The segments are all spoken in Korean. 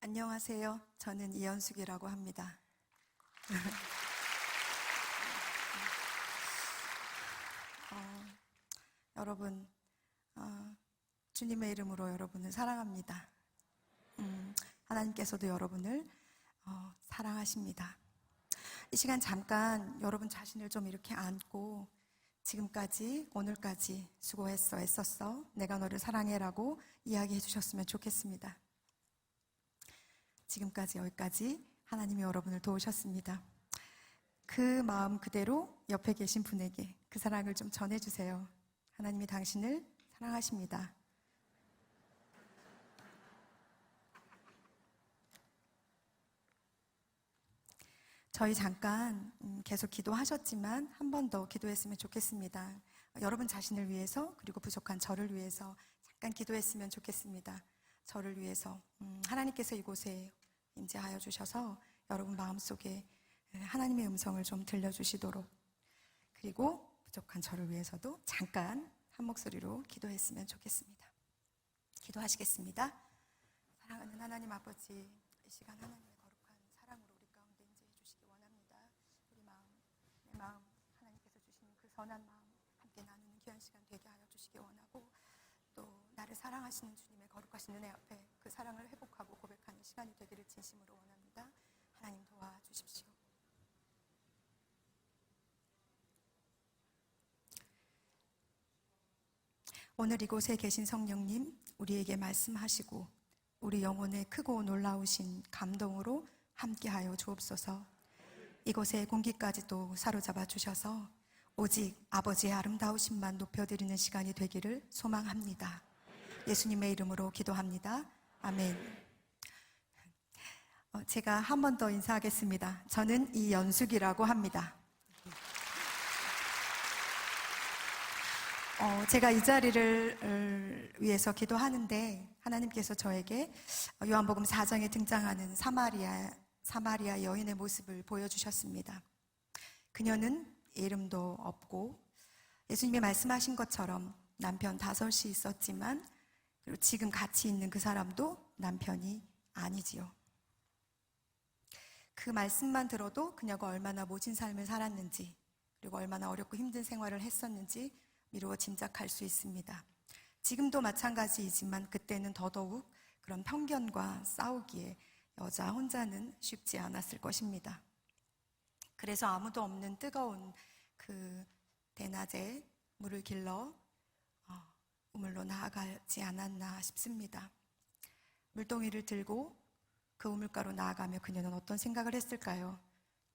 안녕하세요. 저는 이연숙이라고 합니다. 여러분, 주님의 이름으로 여러분을 사랑합니다. 하나님께서도 여러분을 사랑하십니다. 이 시간 잠깐 여러분 자신을 좀 이렇게 안고 지금까지, 오늘까지 수고했어, 애썼어, 내가 너를 사랑해라고 이야기해 주셨으면 좋겠습니다. 지금까지 여기까지 하나님이 여러분을 도우셨습니다. 그 마음 그대로 옆에 계신 분에게 그 사랑을 좀 전해주세요. 하나님이 당신을 사랑하십니다. 저희 잠깐 계속 기도하셨지만 한 번 더 기도했으면 좋겠습니다. 여러분 자신을 위해서, 그리고 부족한 저를 위해서 잠깐 기도했으면 좋겠습니다. 저를 위해서 하나님께서 이곳에 임재하여 주셔서 여러분 마음속에 하나님의 음성을 좀 들려주시도록, 그리고 부족한 저를 위해서도 잠깐 한 목소리로 기도했으면 좋겠습니다. 기도하시겠습니다. 사랑하는 하나님 아버지, 이 시간 하나님의 거룩한 사랑으로 우리 가운데 임재해 주시기 원합니다. 우리 마음, 내 마음, 하나님께서 주시는 그 선한 마음 함께 나누는 귀한 시간 되게 하여 주시기 원하고, 또 나를 사랑하시는 주님의 거룩하신 은혜 앞에 그 사랑을 회복하고 고백하는 시간이 되기를 진심으로 원합니다. 하나님 도와주십시오. 오늘 이곳에 계신 성령님, 우리에게 말씀하시고 우리 영혼에 크고 놀라우신 감동으로 함께하여 주옵소서. 이곳의 공기까지도 사로잡아 주셔서 오직 아버지의 아름다우심만 높여드리는 시간이 되기를 소망합니다. 예수님의 이름으로 기도합니다. 아멘. 제가 한 번 더 인사하겠습니다. 저는 이연숙이라고 합니다. 제가 이 자리를 위해서 기도하는데 하나님께서 저에게 요한복음 4장에 등장하는 사마리아 여인의 모습을 보여주셨습니다. 그녀는 이름도 없고 예수님이 말씀하신 것처럼 남편 5이 있었지만, 그리고 지금 같이 있는 그 사람도 남편이 아니지요. 그 말씀만 들어도 그녀가 얼마나 모진 삶을 살았는지, 그리고 얼마나 어렵고 힘든 생활을 했었는지 미루어 짐작할 수 있습니다. 지금도 마찬가지이지만 그때는 더더욱 그런 편견과 싸우기에 여자 혼자는 쉽지 않았을 것입니다. 그래서 아무도 없는 뜨거운 그 대낮에 물을 길러 우물로 나아가지 않았나 싶습니다. 물동이를 들고 그 우물가로 나아가며 그녀는 어떤 생각을 했을까요?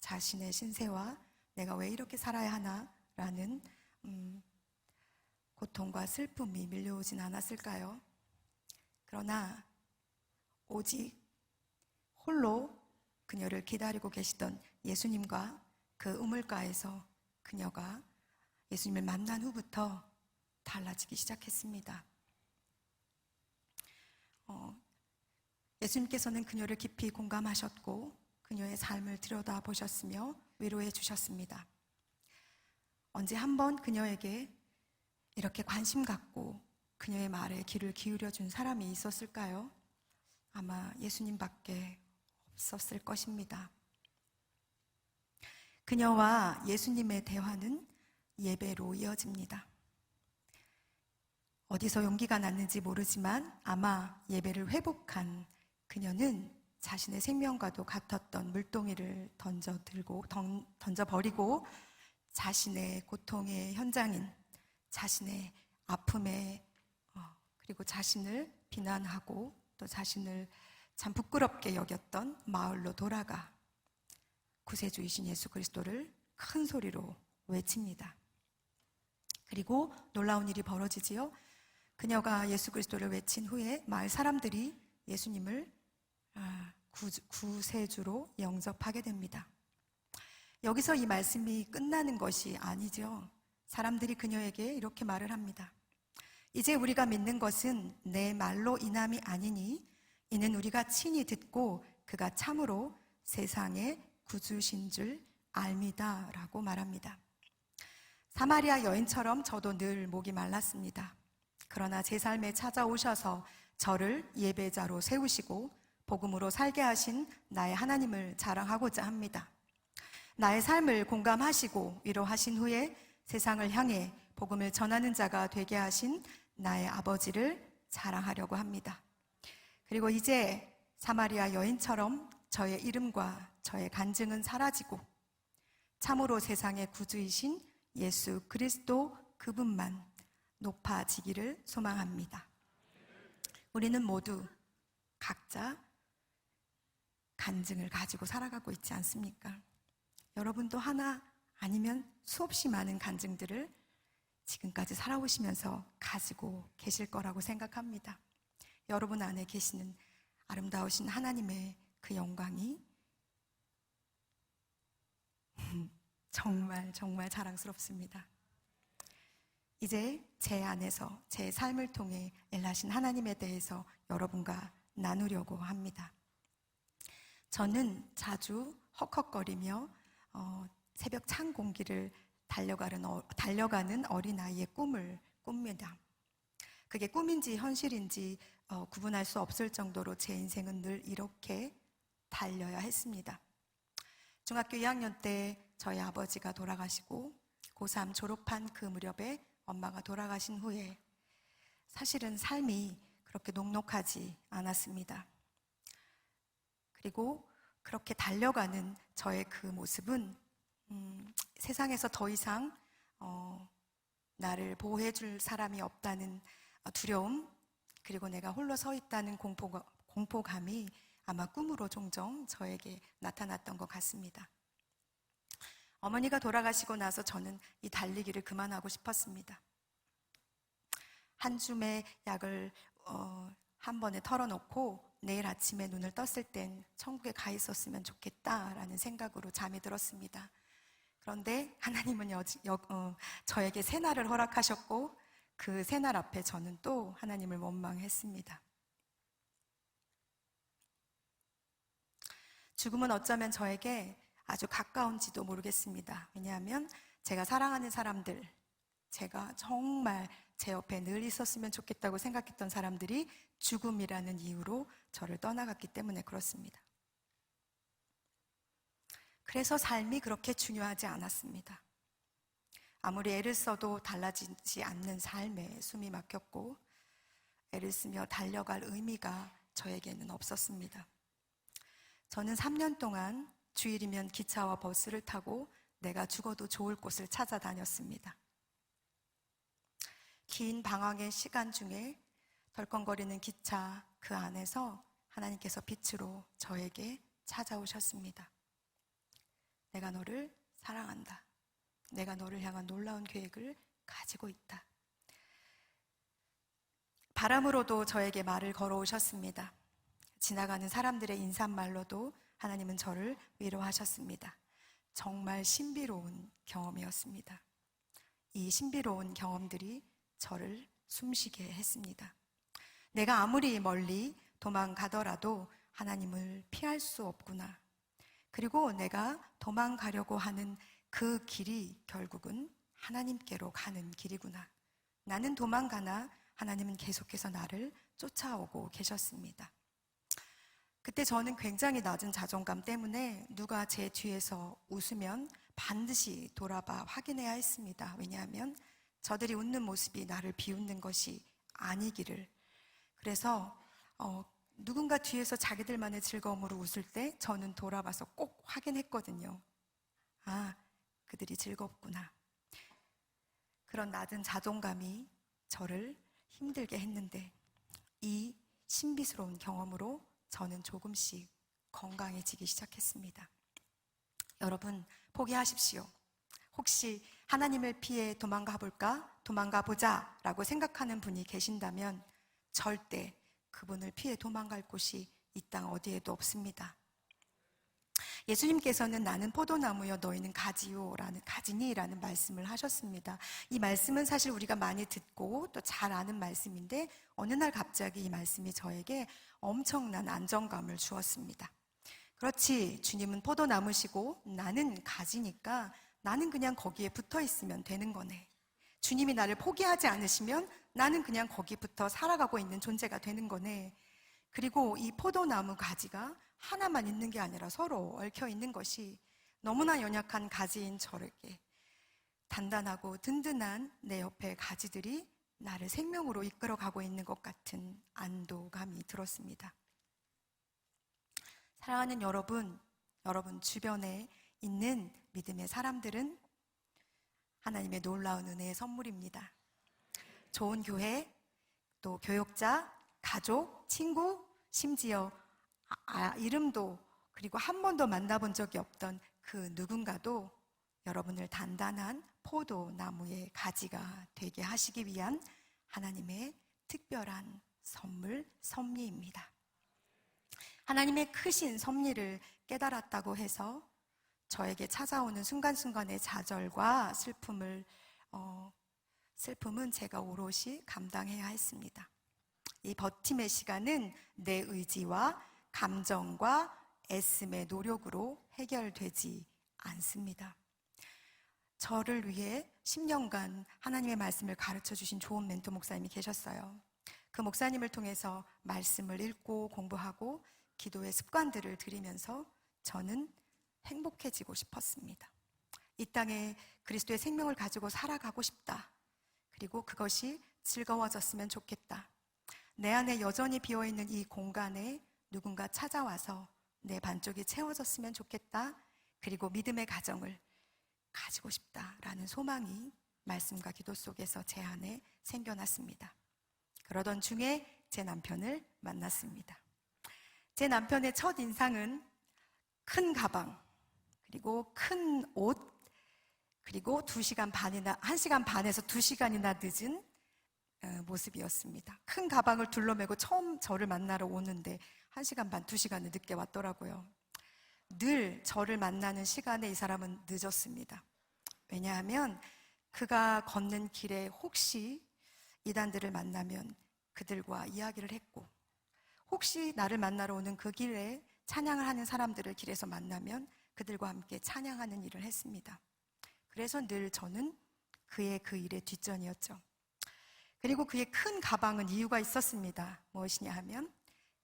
자신의 신세와 내가 왜 이렇게 살아야 하나? 라는 고통과 슬픔이 밀려오진 않았을까요? 그러나 오직 홀로 그녀를 기다리고 계시던 예수님과 그 우물가에서 그녀가 예수님을 만난 후부터 달라지기 시작했습니다. 예수님께서는 그녀를 깊이 공감하셨고 그녀의 삶을 들여다보셨으며 위로해 주셨습니다. 언제 한번 그녀에게 이렇게 관심 갖고 그녀의 말에 귀를 기울여 준 사람이 있었을까요? 아마 예수님밖에 없었을 것입니다. 그녀와 예수님의 대화는 예배로 이어집니다. 어디서 용기가 났는지 모르지만 아마 예배를 회복한 그녀는 자신의 생명과도 같았던 물동이를 던져버리고 자신의 고통의 현장인, 자신의 아픔에 그리고 자신을 비난하고 또 자신을 참 부끄럽게 여겼던 마을로 돌아가 구세주이신 예수 그리스도를 큰 소리로 외칩니다. 그리고 놀라운 일이 벌어지지요. 그녀가 예수 그리스도를 외친 후에 마을 사람들이 예수님을 구세주로 영접하게 됩니다. 여기서 이 말씀이 끝나는 것이 아니죠. 사람들이 그녀에게 이렇게 말을 합니다. 이제 우리가 믿는 것은 내 말로 인함이 아니니 이는 우리가 친히 듣고 그가 참으로 세상의 구주신 줄 알미다 라고 말합니다. 사마리아 여인처럼 저도 늘 목이 말랐습니다. 그러나 제 삶에 찾아오셔서 저를 예배자로 세우시고 복음으로 살게 하신 나의 하나님을 자랑하고자 합니다. 나의 삶을 공감하시고 위로하신 후에 세상을 향해 복음을 전하는 자가 되게 하신 나의 아버지를 자랑하려고 합니다. 그리고 이제 사마리아 여인처럼 저의 이름과 저의 간증은 사라지고 참으로 세상의 구주이신 예수 그리스도 그분만 높아지기를 소망합니다. 우리는 모두 각자 간증을 가지고 살아가고 있지 않습니까? 여러분도 하나 아니면 수없이 많은 간증들을 지금까지 살아오시면서 가지고 계실 거라고 생각합니다. 여러분 안에 계시는 아름다우신 하나님의 그 영광이 정말 정말 자랑스럽습니다. 이제 제 안에서 제 삶을 통해 일하신 하나님에 대해서 여러분과 나누려고 합니다. 저는 자주 헉헉거리며 새벽 찬 공기를 달려가는 어린아이의 꿈을 꿉니다. 그게 꿈인지 현실인지 구분할 수 없을 정도로 제 인생은 늘 이렇게 달려야 했습니다. 중학교 2학년 때 저희 아버지가 돌아가시고 고3 졸업한 그 무렵에 엄마가 돌아가신 후에 사실은 삶이 그렇게 녹록하지 않았습니다. 그리고 그렇게 달려가는 저의 그 모습은 세상에서 더 이상 나를 보호해 줄 사람이 없다는 두려움, 그리고 내가 홀로 서 있다는 공포감이 아마 꿈으로 종종 저에게 나타났던 것 같습니다. 어머니가 돌아가시고 나서 저는 이 달리기를 그만하고 싶었습니다. 한 줌의 약을 한 번에 털어놓고 내일 아침에 눈을 떴을 땐 천국에 가 있었으면 좋겠다라는 생각으로 잠이 들었습니다. 그런데 하나님은 저에게 새날을 허락하셨고 그 새날 앞에 저는 또 하나님을 원망했습니다. 죽음은 어쩌면 저에게 아주 가까운지도 모르겠습니다. 왜냐하면 제가 사랑하는 사람들, 제가 정말 제 옆에 늘 있었으면 좋겠다고 생각했던 사람들이 죽음이라는 이유로 저를 떠나갔기 때문에 그렇습니다. 그래서 삶이 그렇게 중요하지 않았습니다. 아무리 애를 써도 달라지지 않는 삶에 숨이 막혔고 애를 쓰며 달려갈 의미가 저에게는 없었습니다. 저는 3년 동안 주일이면 기차와 버스를 타고 내가 죽어도 좋을 곳을 찾아다녔습니다. 긴 방황의 시간 중에 덜컹거리는 기차 그 안에서 하나님께서 빛으로 저에게 찾아오셨습니다. 내가 너를 사랑한다. 내가 너를 향한 놀라운 계획을 가지고 있다. 바람으로도 저에게 말을 걸어오셨습니다. 지나가는 사람들의 인사말로도 하나님은 저를 위로하셨습니다. 정말 신비로운 경험이었습니다. 이 신비로운 경험들이 저를 숨쉬게 했습니다. 내가 아무리 멀리 도망가더라도 하나님을 피할 수 없구나. 그리고 내가 도망가려고 하는 그 길이 결국은 하나님께로 가는 길이구나. 나는 도망가나 하나님은 계속해서 나를 쫓아오고 계셨습니다. 그때 저는 굉장히 낮은 자존감 때문에 누가 제 뒤에서 웃으면 반드시 돌아봐 확인해야 했습니다. 왜냐하면 저들이 웃는 모습이 나를 비웃는 것이 아니기를. 그래서 누군가 뒤에서 자기들만의 즐거움으로 웃을 때 저는 돌아봐서 꼭 확인했거든요. 아, 그들이 즐겁구나. 그런 낮은 자존감이 저를 힘들게 했는데 이 신비스러운 경험으로 저는 조금씩 건강해지기 시작했습니다. 여러분, 포기하십시오. 혹시 하나님을 피해 도망가 볼까? 도망가 보자 라고 생각하는 분이 계신다면 절대 그분을 피해 도망갈 곳이 이 땅 어디에도 없습니다. 예수님께서는 나는 포도나무여 너희는 가지니라는 말씀을 하셨습니다. 이 말씀은 사실 우리가 많이 듣고 또 잘 아는 말씀인데 어느 날 갑자기 이 말씀이 저에게 엄청난 안정감을 주었습니다. 그렇지, 주님은 포도나무시고 나는 가지니까 나는 그냥 거기에 붙어 있으면 되는 거네. 주님이 나를 포기하지 않으시면 나는 그냥 거기 붙어 살아가고 있는 존재가 되는 거네. 그리고 이 포도나무 가지가 하나만 있는 게 아니라 서로 얽혀 있는 것이 너무나 연약한 가지인 저에게 단단하고 든든한 내 옆에 가지들이 나를 생명으로 이끌어가고 있는 것 같은 안도감이 들었습니다. 사랑하는 여러분, 여러분 주변에 있는 믿음의 사람들은 하나님의 놀라운 은혜의 선물입니다. 좋은 교회, 또 교역자, 가족, 친구, 심지어 이름도 그리고 한 번도 만나본 적이 없던 그 누군가도 여러분을 단단한 포도나무의 가지가 되게 하시기 위한 하나님의 특별한 선물, 섭리입니다. 하나님의 크신 섭리를 깨달았다고 해서 저에게 찾아오는 순간순간의 좌절과 슬픔은 제가 오롯이 감당해야 했습니다. 이 버팀의 시간은 내 의지와 감정과 애씀의 노력으로 해결되지 않습니다. 저를 위해 10년간 하나님의 말씀을 가르쳐 주신 좋은 멘토 목사님이 계셨어요. 그 목사님을 통해서 말씀을 읽고 공부하고 기도의 습관들을 들이면서 저는 행복해지고 싶었습니다. 이 땅에 그리스도의 생명을 가지고 살아가고 싶다. 그리고 그것이 즐거워졌으면 좋겠다. 내 안에 여전히 비어있는 이 공간에 누군가 찾아와서 내 반쪽이 채워졌으면 좋겠다. 그리고 믿음의 가정을 가지고 싶다라는 소망이 말씀과 기도 속에서 제 안에 생겨났습니다. 그러던 중에 제 남편을 만났습니다. 제 남편의 첫 인상은 큰 가방, 그리고 큰 옷, 그리고 1시간 반에서 2시간이나 늦은 모습이었습니다. 큰 가방을 둘러매고 처음 저를 만나러 오는데 1시간 반, 2시간을 늦게 왔더라고요. 늘 저를 만나는 시간에 이 사람은 늦었습니다. 왜냐하면 그가 걷는 길에 혹시 이단들을 만나면 그들과 이야기를 했고, 혹시 나를 만나러 오는 그 길에 찬양을 하는 사람들을 길에서 만나면 그들과 함께 찬양하는 일을 했습니다. 그래서 늘 저는 그의 그 일의 뒷전이었죠. 그리고 그의 큰 가방은 이유가 있었습니다. 무엇이냐 하면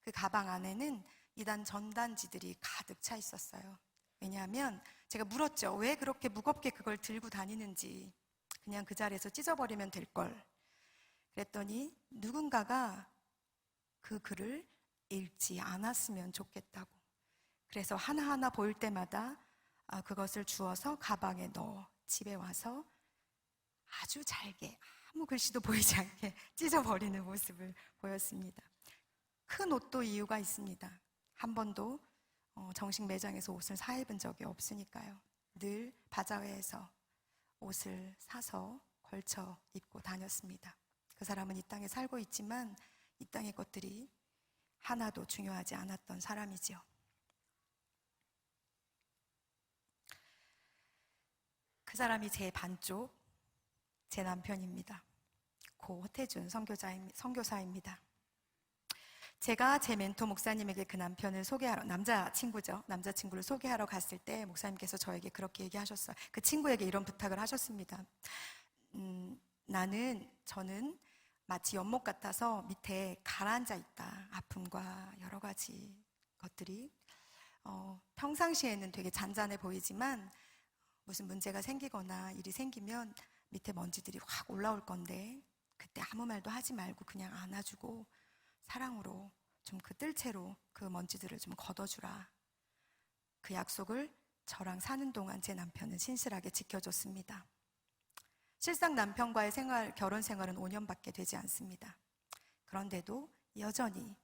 그 가방 안에는 이단 전단지들이 가득 차 있었어요. 왜냐하면 제가 물었죠. 왜 그렇게 무겁게 그걸 들고 다니는지. 그냥 그 자리에서 찢어버리면 될걸. 그랬더니 누군가가 그 글을 읽지 않았으면 좋겠다고. 그래서 하나하나 보일 때마다 그것을 주워서 가방에 넣어 집에 와서 아주 잘게 아무 글씨도 보이지 않게 찢어버리는 모습을 보였습니다. 큰 옷도 이유가 있습니다. 한 번도 정식 매장에서 옷을 사입은 적이 없으니까요. 늘 바자회에서 옷을 사서 걸쳐 입고 다녔습니다. 그 사람은 이 땅에 살고 있지만 이 땅의 것들이 하나도 중요하지 않았던 사람이지요. 그 사람이 제 반쪽, 제 남편입니다. 고 허태준 선교사입니다. 제가 제 멘토 목사님에게 그 남편을 소개하러, 남자친구를 소개하러 갔을 때 목사님께서 저에게 그렇게 얘기하셨어요. 그 친구에게 이런 부탁을 하셨습니다. 저는 마치 연못 같아서 밑에 가라앉아 있다. 아픔과 여러 가지 것들이 평상시에는 되게 잔잔해 보이지만 무슨 문제가 생기거나 일이 생기면 밑에 먼지들이 확 올라올 건데 그때 아무 말도 하지 말고 그냥 안아주고 사랑으로 좀 그 뜰채로 그 먼지들을 좀 걷어주라. 그 약속을 저랑 사는 동안 제 남편은 신실하게 지켜줬습니다. 실상 남편과의 결혼 생활은 5년밖에 되지 않습니다. 그런데도 여전히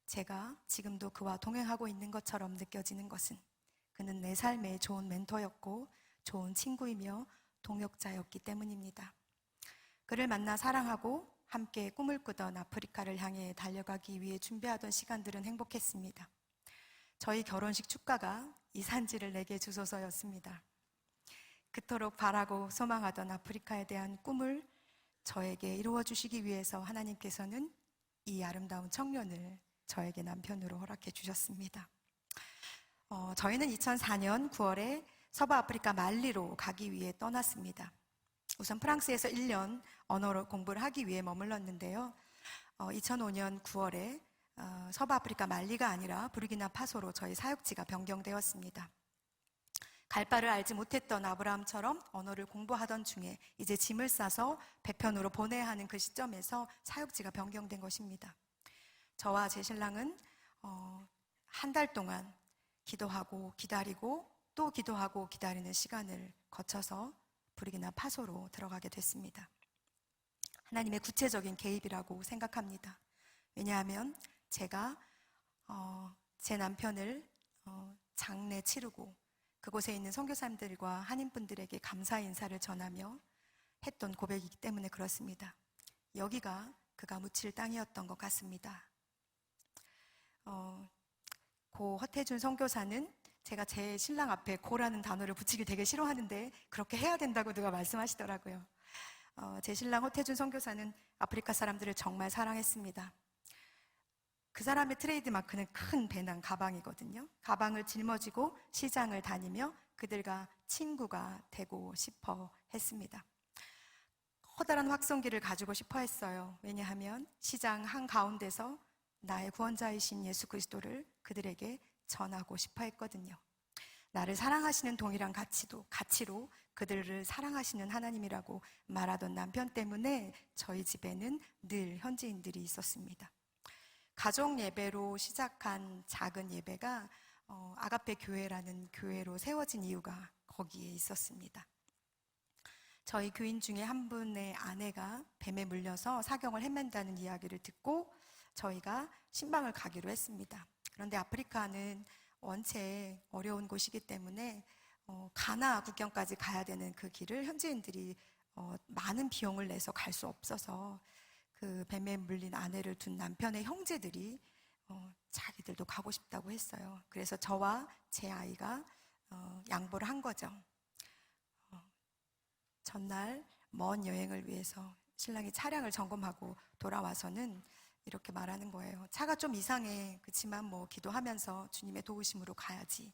제가 지금도 그와 동행하고 있는 것처럼 느껴지는 것은 그는 내 삶의 좋은 멘토였고 좋은 친구이며 동역자였기 때문입니다. 그를 만나 사랑하고 함께 꿈을 꾸던 아프리카를 향해 달려가기 위해 준비하던 시간들은 행복했습니다. 저희 결혼식 축가가 이 산지를 내게 주소서였습니다. 그토록 바라고 소망하던 아프리카에 대한 꿈을 저에게 이루어 주시기 위해서 하나님께서는 이 아름다운 청년을 저에게 남편으로 허락해 주셨습니다. 저희는 2004년 9월에 서부아프리카 말리로 가기 위해 떠났습니다. 우선 프랑스에서 1년 언어 공부를 하기 위해 머물렀는데요. 2005년 9월에 서부아프리카 말리가 아니라 부르기나파소로 저희 사역지가 변경되었습니다. 갈 바를 알지 못했던 아브라함처럼 언어를 공부하던 중에 이제 짐을 싸서 배편으로 보내야 하는 그 시점에서 사역지가 변경된 것입니다. 저와 제 신랑은 한 달 동안 기도하고 기다리고 또 기도하고 기다리는 시간을 거쳐서 부르기나파소로 들어가게 됐습니다. 하나님의 구체적인 개입이라고 생각합니다. 왜냐하면 제가 제 남편을 장례 치르고 그곳에 있는 선교사님들과 한인분들에게 감사 인사를 전하며 했던 고백이기 때문에 그렇습니다. 여기가 그가 묻힐 땅이었던 것 같습니다. 고 허태준 선교사는 제가 제 신랑 앞에 고라는 단어를 붙이기 되게 싫어하는데 그렇게 해야 된다고 누가 말씀하시더라고요. 제 신랑 허태준 선교사는 아프리카 사람들을 정말 사랑했습니다. 그 사람의 트레이드 마크는 큰 배낭 가방이거든요. 가방을 짊어지고 시장을 다니며 그들과 친구가 되고 싶어 했습니다. 커다란 확성기를 가지고 싶어 했어요. 왜냐하면 시장 한가운데서 나의 구원자이신 예수 그리스도를 그들에게 전하고 싶어 했거든요. 나를 사랑하시는 동일한 가치로 그들을 사랑하시는 하나님이라고 말하던 남편 때문에 저희 집에는 늘 현지인들이 있었습니다. 가족 예배로 시작한 작은 예배가 아가페 교회라는 교회로 세워진 이유가 거기에 있었습니다. 저희 교인 중에 한 분의 아내가 뱀에 물려서 사경을 헤맨다는 이야기를 듣고 저희가 신방을 가기로 했습니다. 그런데 아프리카는 원체 어려운 곳이기 때문에 가나 국경까지 가야 되는 그 길을 현지인들이 많은 비용을 내서 갈 수 없어서 그 뱀에 물린 아내를 둔 남편의 형제들이 자기들도 가고 싶다고 했어요. 그래서 저와 제 아이가 양보를 한 거죠. 전날 먼 여행을 위해서 신랑이 차량을 점검하고 돌아와서는 이렇게 말하는 거예요. 차가 좀 이상해. 그치만 뭐 기도하면서 주님의 도우심으로 가야지.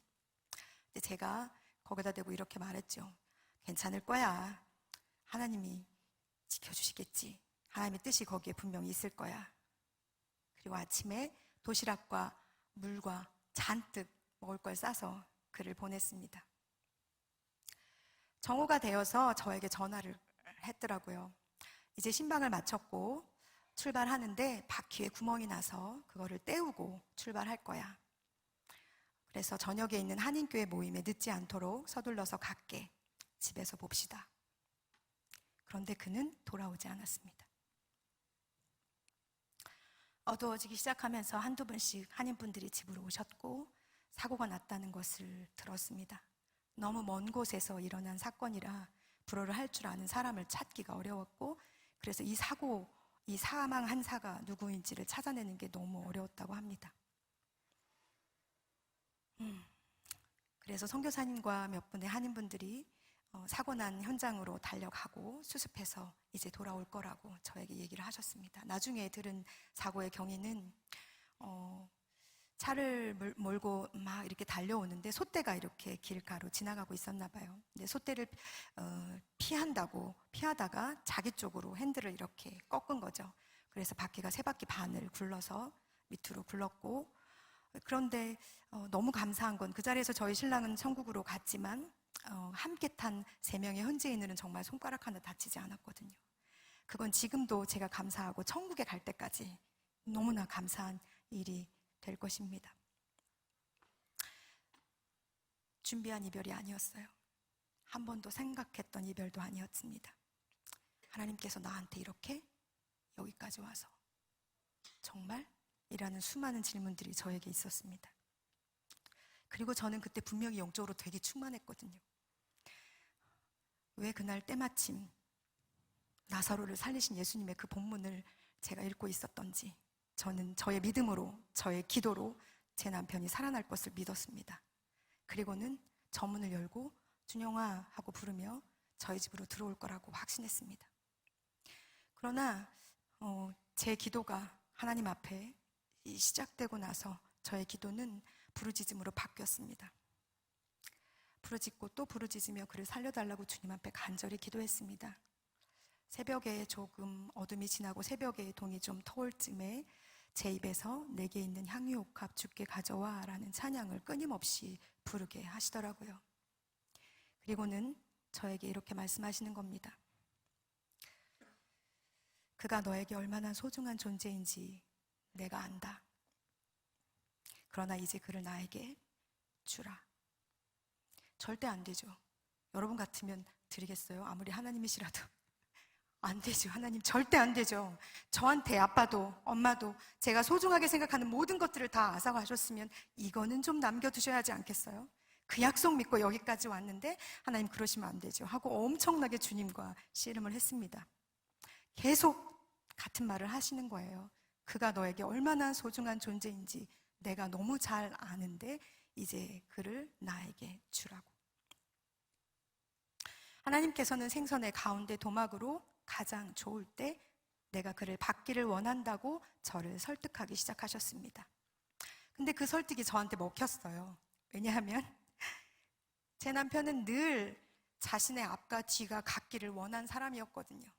근데 제가 거기다 대고 이렇게 말했죠. 괜찮을 거야. 하나님이 지켜주시겠지. 하나님의 뜻이 거기에 분명히 있을 거야. 그리고 아침에 도시락과 물과 잔뜩 먹을 걸 싸서 그를 보냈습니다. 정오가 되어서 저에게 전화를 했더라고요. 이제 신방을 마쳤고 출발하는데 바퀴에 구멍이 나서 그거를 떼우고 출발할 거야. 그래서 저녁에 있는 한인교회 모임에 늦지 않도록 서둘러서 갈게. 집에서 봅시다. 그런데 그는 돌아오지 않았습니다. 어두워지기 시작하면서 한두 분씩 한인분들이 집으로 오셨고 사고가 났다는 것을 들었습니다. 너무 먼 곳에서 일어난 사건이라 불어를 할 줄 아는 사람을 찾기가 어려웠고 그래서 이 사망 한사가 누구인지를 찾아내는 게 너무 어려웠다고 합니다. 그래서 선교사님과 몇 분의 한인분들이 사고 난 현장으로 달려가고 수습해서 이제 돌아올 거라고 저에게 얘기를 하셨습니다. 나중에 들은 사고의 경위는 차를 몰고 막 이렇게 달려오는데 솥대가 이렇게 길가로 지나가고 있었나 봐요. 근데 솥대를 피하다가 자기 쪽으로 핸들을 이렇게 꺾은 거죠. 그래서 바퀴가 세 바퀴 반을 굴러서 밑으로 굴렀고 그런데 너무 감사한 건 그 자리에서 저희 신랑은 천국으로 갔지만 함께 탄 3명의 현지인들은 정말 손가락 하나 다치지 않았거든요. 그건 지금도 제가 감사하고 천국에 갈 때까지 너무나 감사한 일이 될 것입니다. 준비한 이별이 아니었어요. 한 번도 생각했던 이별도 아니었습니다. 하나님께서 나한테 이렇게 여기까지 와서 정말? 이라는 수많은 질문들이 저에게 있었습니다. 그리고 저는 그때 분명히 영적으로 되게 충만했거든요. 왜 그날 때마침 나사로를 살리신 예수님의 그 본문을 제가 읽고 있었던지 저는 저의 믿음으로, 저의 기도로 제 남편이 살아날 것을 믿었습니다. 그리고는 저문을 열고 준영아 하고 부르며 저희 집으로 들어올 거라고 확신했습니다. 그러나 제 기도가 하나님 앞에 시작되고 나서 저의 기도는 부르짖음으로 바뀌었습니다. 부르짖고 또 부르짖으며 그를 살려달라고 주님 앞에 간절히 기도했습니다. 새벽에 조금 어둠이 지나고 새벽에 동이 좀 터올 쯤에 제 입에서 내게 있는 향유옥합 주께 가져와 라는 찬양을 끊임없이 부르게 하시더라고요. 그리고는 저에게 이렇게 말씀하시는 겁니다. 그가 너에게 얼마나 소중한 존재인지 내가 안다. 그러나 이제 그를 나에게 주라. 절대 안 되죠. 여러분 같으면 드리겠어요? 아무리 하나님이시라도. 안 되죠. 하나님 절대 안 되죠. 저한테 아빠도 엄마도 제가 소중하게 생각하는 모든 것들을 다 앗아가셨으면 이거는 좀 남겨두셔야 하지 않겠어요? 그 약속 믿고 여기까지 왔는데 하나님 그러시면 안 되죠 하고 엄청나게 주님과 씨름을 했습니다. 계속 같은 말을 하시는 거예요. 그가 너에게 얼마나 소중한 존재인지 내가 너무 잘 아는데 이제 그를 나에게 주라고. 하나님께서는 생선의 가운데 도막으로 가장 좋을 때 내가 그를 받기를 원한다고 저를 설득하기 시작하셨습니다. 근데 그 설득이 저한테 먹혔어요. 왜냐하면 제 남편은 늘 자신의 앞과 뒤가 같기를 원한 사람이었거든요.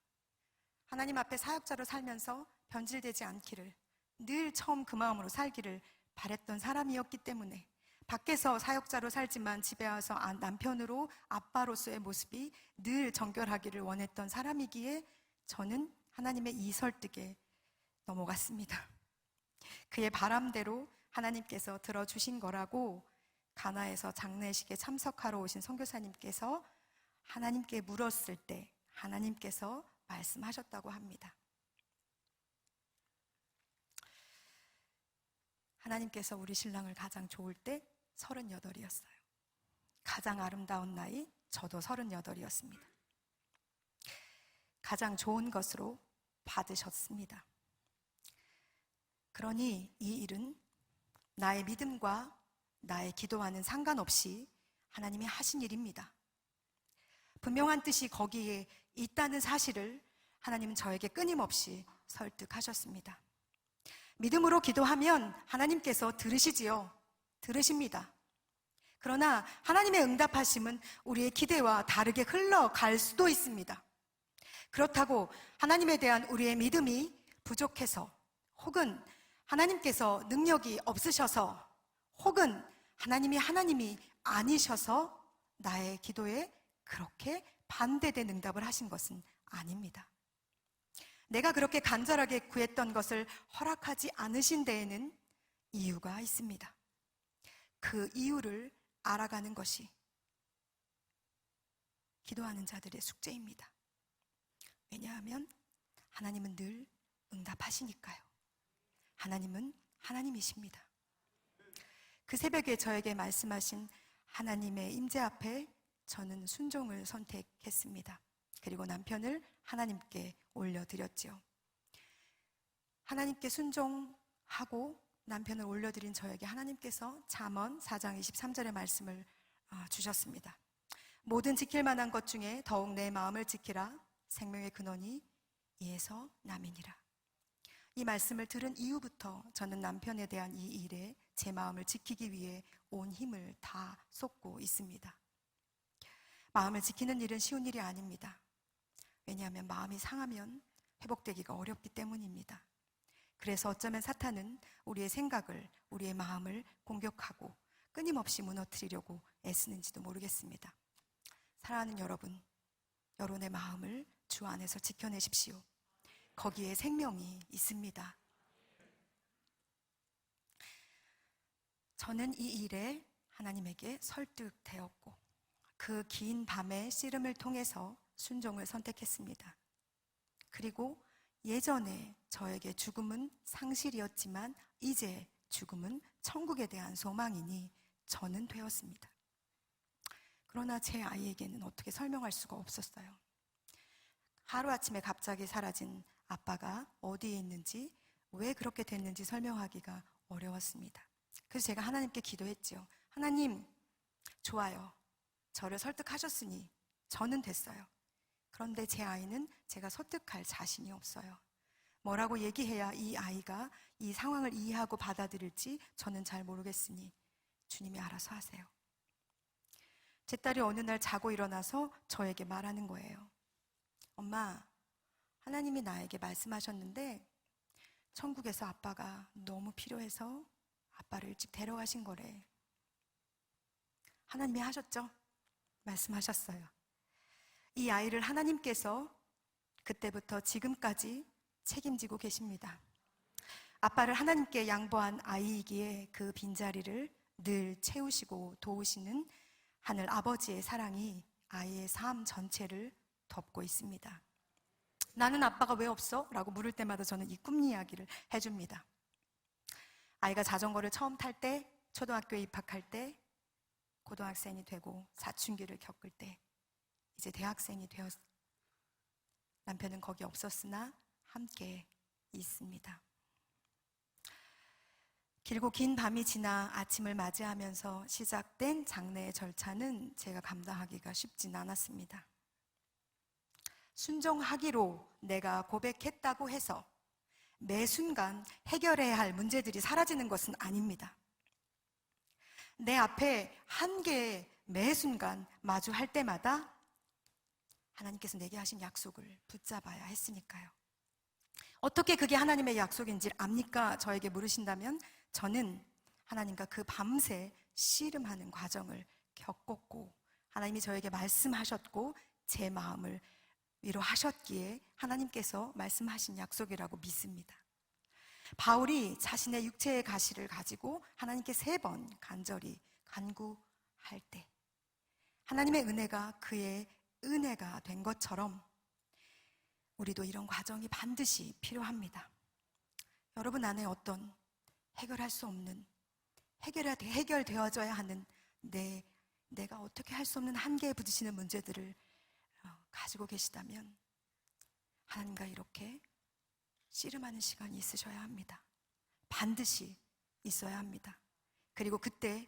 하나님 앞에 사역자로 살면서 변질되지 않기를, 늘 처음 그 마음으로 살기를 바랬던 사람이었기 때문에 밖에서 사역자로 살지만 집에 와서 남편으로 아빠로서의 모습이 늘 정결하기를 원했던 사람이기에 저는 하나님의 이 설득에 넘어갔습니다. 그의 바람대로 하나님께서 들어주신 거라고 가나에서 장례식에 참석하러 오신 선교사님께서 하나님께 물었을 때 하나님께서 말씀하셨다고 합니다. 하나님께서 우리 신랑을 가장 좋을 때 38이었어요. 가장 아름다운 나이 저도 38이었습니다. 가장 좋은 것으로 받으셨습니다. 그러니 이 일은 나의 믿음과 나의 기도와는 상관없이 하나님이 하신 일입니다. 분명한 뜻이 거기에 있다는 사실을 하나님은 저에게 끊임없이 설득하셨습니다. 믿음으로 기도하면 하나님께서 들으시지요. 들으십니다. 그러나 하나님의 응답하심은 우리의 기대와 다르게 흘러갈 수도 있습니다. 그렇다고 하나님에 대한 우리의 믿음이 부족해서, 혹은 하나님께서 능력이 없으셔서, 혹은 하나님이 아니셔서 나의 기도에 그렇게 반대된 응답을 하신 것은 아닙니다. 내가 그렇게 간절하게 구했던 것을 허락하지 않으신 데에는 이유가 있습니다. 그 이유를 알아가는 것이 기도하는 자들의 숙제입니다. 왜냐하면 하나님은 늘 응답하시니까요. 하나님은 하나님이십니다. 그 새벽에 저에게 말씀하신 하나님의 임재 앞에 저는 순종을 선택했습니다. 그리고 남편을 하나님께 올려드렸죠. 하나님께 순종하고 남편을 올려드린 저에게 하나님께서 잠언 4장 23절의 말씀을 주셨습니다. 모든 지킬 만한 것 중에 더욱 내 마음을 지키라. 생명의 근원이 이에서 남이니라. 이 말씀을 들은 이후부터 저는 남편에 대한 이 일에 제 마음을 지키기 위해 온 힘을 다 쏟고 있습니다. 마음을 지키는 일은 쉬운 일이 아닙니다. 왜냐하면 마음이 상하면 회복되기가 어렵기 때문입니다. 그래서 어쩌면 사탄은 우리의 생각을, 우리의 마음을 공격하고 끊임없이 무너뜨리려고 애쓰는지도 모르겠습니다. 사랑하는 여러분, 여러분의 마음을 주 안에서 지켜내십시오. 거기에 생명이 있습니다. 저는 이 일에 하나님에게 설득되었고 그 긴 밤의 씨름을 통해서 순종을 선택했습니다. 그리고 예전에 저에게 죽음은 상실이었지만 이제 죽음은 천국에 대한 소망이니 저는 되었습니다. 그러나 제 아이에게는 어떻게 설명할 수가 없었어요. 하루아침에 갑자기 사라진 아빠가 어디에 있는지, 왜 그렇게 됐는지 설명하기가 어려웠습니다. 그래서 제가 하나님께 기도했죠. 하나님, 좋아요. 저를 설득하셨으니 저는 됐어요. 그런데 제 아이는 제가 설득할 자신이 없어요. 뭐라고 얘기해야 이 아이가 이 상황을 이해하고 받아들일지 저는 잘 모르겠으니 주님이 알아서 하세요. 제 딸이 어느 날 자고 일어나서 저에게 말하는 거예요. 엄마, 하나님이 나에게 말씀하셨는데 천국에서 아빠가 너무 필요해서 아빠를 일찍 데려가신 거래. 하나님이 하셨죠? 말씀하셨어요. 이 아이를 하나님께서 그때부터 지금까지 책임지고 계십니다. 아빠를 하나님께 양보한 아이이기에 그 빈자리를 늘 채우시고 도우시는 하늘 아버지의 사랑이 아이의 삶 전체를 덮고 있습니다. 나는 아빠가 왜 없어? 라고 물을 때마다 저는 이 꿈 이야기를 해줍니다. 아이가 자전거를 처음 탈 때, 초등학교에 입학할 때, 고등학생이 되고 사춘기를 겪을 때, 이제 대학생이 되었. 남편은 거기 없었으나 함께 있습니다. 길고 긴 밤이 지나 아침을 맞이하면서 시작된 장례의 절차는 제가 감당하기가 쉽진 않았습니다. 순종하기로 내가 고백했다고 해서 매 순간 해결해야 할 문제들이 사라지는 것은 아닙니다. 내 앞에 한계에 매 순간 마주할 때마다 하나님께서 내게 하신 약속을 붙잡아야 했으니까요. 어떻게 그게 하나님의 약속인지 압니까? 저에게 물으신다면 저는 하나님과 그 밤새 씨름하는 과정을 겪었고, 하나님이 저에게 말씀하셨고 제 마음을 위로하셨기에 하나님께서 말씀하신 약속이라고 믿습니다. 바울이 자신의 육체의 가시를 가지고 하나님께 3번 간절히 간구할 때 하나님의 은혜가 그의 은혜가 된 것처럼 우리도 이런 과정이 반드시 필요합니다. 여러분 안에 어떤 해결할 수 없는, 해결되어져야 하는 내가 어떻게 할 수 없는 한계에 부딪히는 문제들을 가지고 계시다면 하나님과 이렇게 씨름하는 시간이 있으셔야 합니다. 반드시 있어야 합니다. 그리고 그때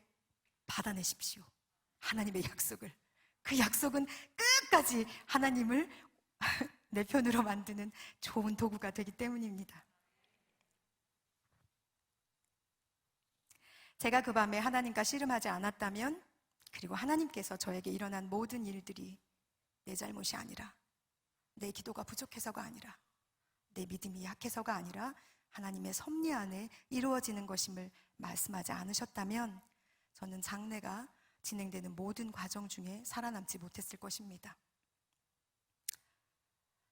받아내십시오. 하나님의 약속을. 그 약속은 끝까지 하나님을 내 편으로 만드는 좋은 도구가 되기 때문입니다. 제가 그 밤에 하나님과 씨름하지 않았다면, 그리고 하나님께서 저에게 일어난 모든 일들이 내 잘못이 아니라, 내 기도가 부족해서가 아니라, 내 믿음이 약해서가 아니라 하나님의 섭리 안에 이루어지는 것임을 말씀하지 않으셨다면 저는 장례가 진행되는 모든 과정 중에 살아남지 못했을 것입니다.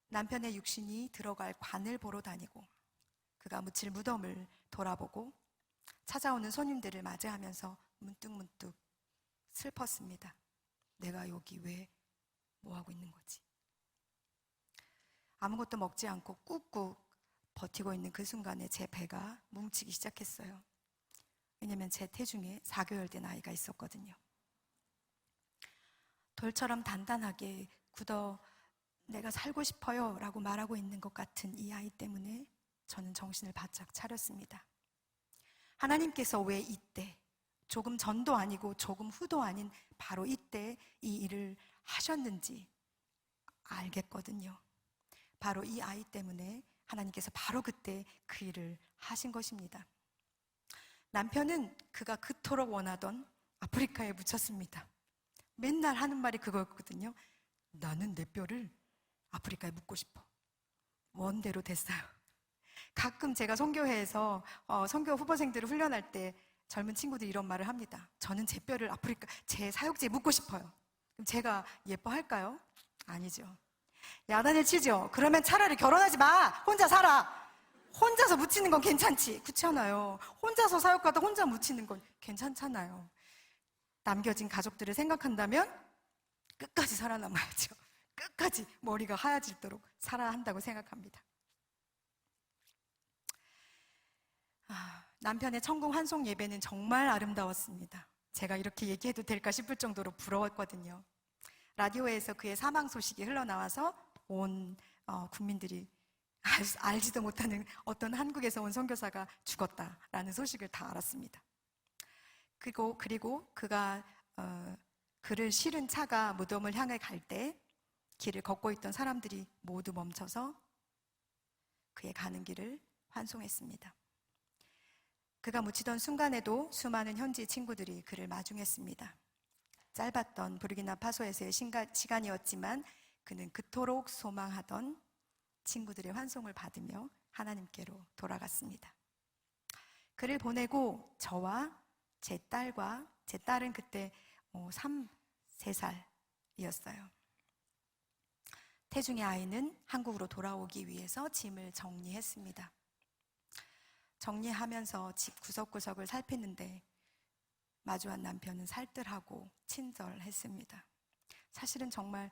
남편의 육신이 들어갈 관을 보러 다니고 그가 묻힐 무덤을 돌아보고 찾아오는 손님들을 맞이하면서 문득문득 슬펐습니다. 내가 여기 왜 뭐하고 있는 거지? 아무것도 먹지 않고 꾹꾹 버티고 있는 그 순간에 제 배가 뭉치기 시작했어요. 왜냐면 제 태중에 4개월 된 아이가 있었거든요. 돌처럼 단단하게 굳어 내가 살고 싶어요 라고 말하고 있는 것 같은 이 아이 때문에 저는 정신을 바짝 차렸습니다. 하나님께서 왜 이때, 조금 전도 아니고 조금 후도 아닌 바로 이때 이 일을 하셨는지 알겠거든요. 바로 이 아이 때문에 하나님께서 바로 그때 그 일을 하신 것입니다. 남편은 그가 그토록 원하던 아프리카에 묻혔습니다. 맨날 하는 말이 그거였거든요. 나는 내 뼈를 아프리카에 묻고 싶어. 원대로 됐어요. 가끔 제가 선교회에서 선교 후보생들을 훈련할 때 젊은 친구들이 이런 말을 합니다. 저는 제 뼈를 아프리카, 제 사역지에 묻고 싶어요. 그럼 제가 예뻐할까요? 아니죠. 야단을 치죠. 그러면 차라리 결혼하지 마. 혼자 살아. 혼자서 묻히는 건 괜찮지. 그렇잖아요. 혼자서 사역하다 혼자 묻히는 건 괜찮잖아요. 남겨진 가족들을 생각한다면 끝까지 살아남아야죠. 끝까지 머리가 하얘지도록 살아야 한다고 생각합니다. 남편의 천국 환송 예배는 정말 아름다웠습니다. 제가 이렇게 얘기해도 될까 싶을 정도로 부러웠거든요. 라디오에서 그의 사망 소식이 흘러나와서 온 국민들이 알지도 못하는 어떤 한국에서 온 선교사가 죽었다라는 소식을 다 알았습니다. 그리고 그가 그를 실은 차가 무덤을 향해 갈 때 길을 걷고 있던 사람들이 모두 멈춰서 그의 가는 길을 환송했습니다. 그가 묻히던 순간에도 수많은 현지 친구들이 그를 마중했습니다. 짧았던 부르키나파소에서의 시간이었지만 그는 그토록 소망하던 친구들의 환송을 받으며 하나님께로 돌아갔습니다. 그를 보내고 저와 제 딸은 그때 3-4살이었어요. 태중의 아이는 한국으로 돌아오기 위해서 짐을 정리했습니다. 정리하면서 집 구석구석을 살피는데 마주한 남편은 살뜰하고 친절했습니다. 사실은 정말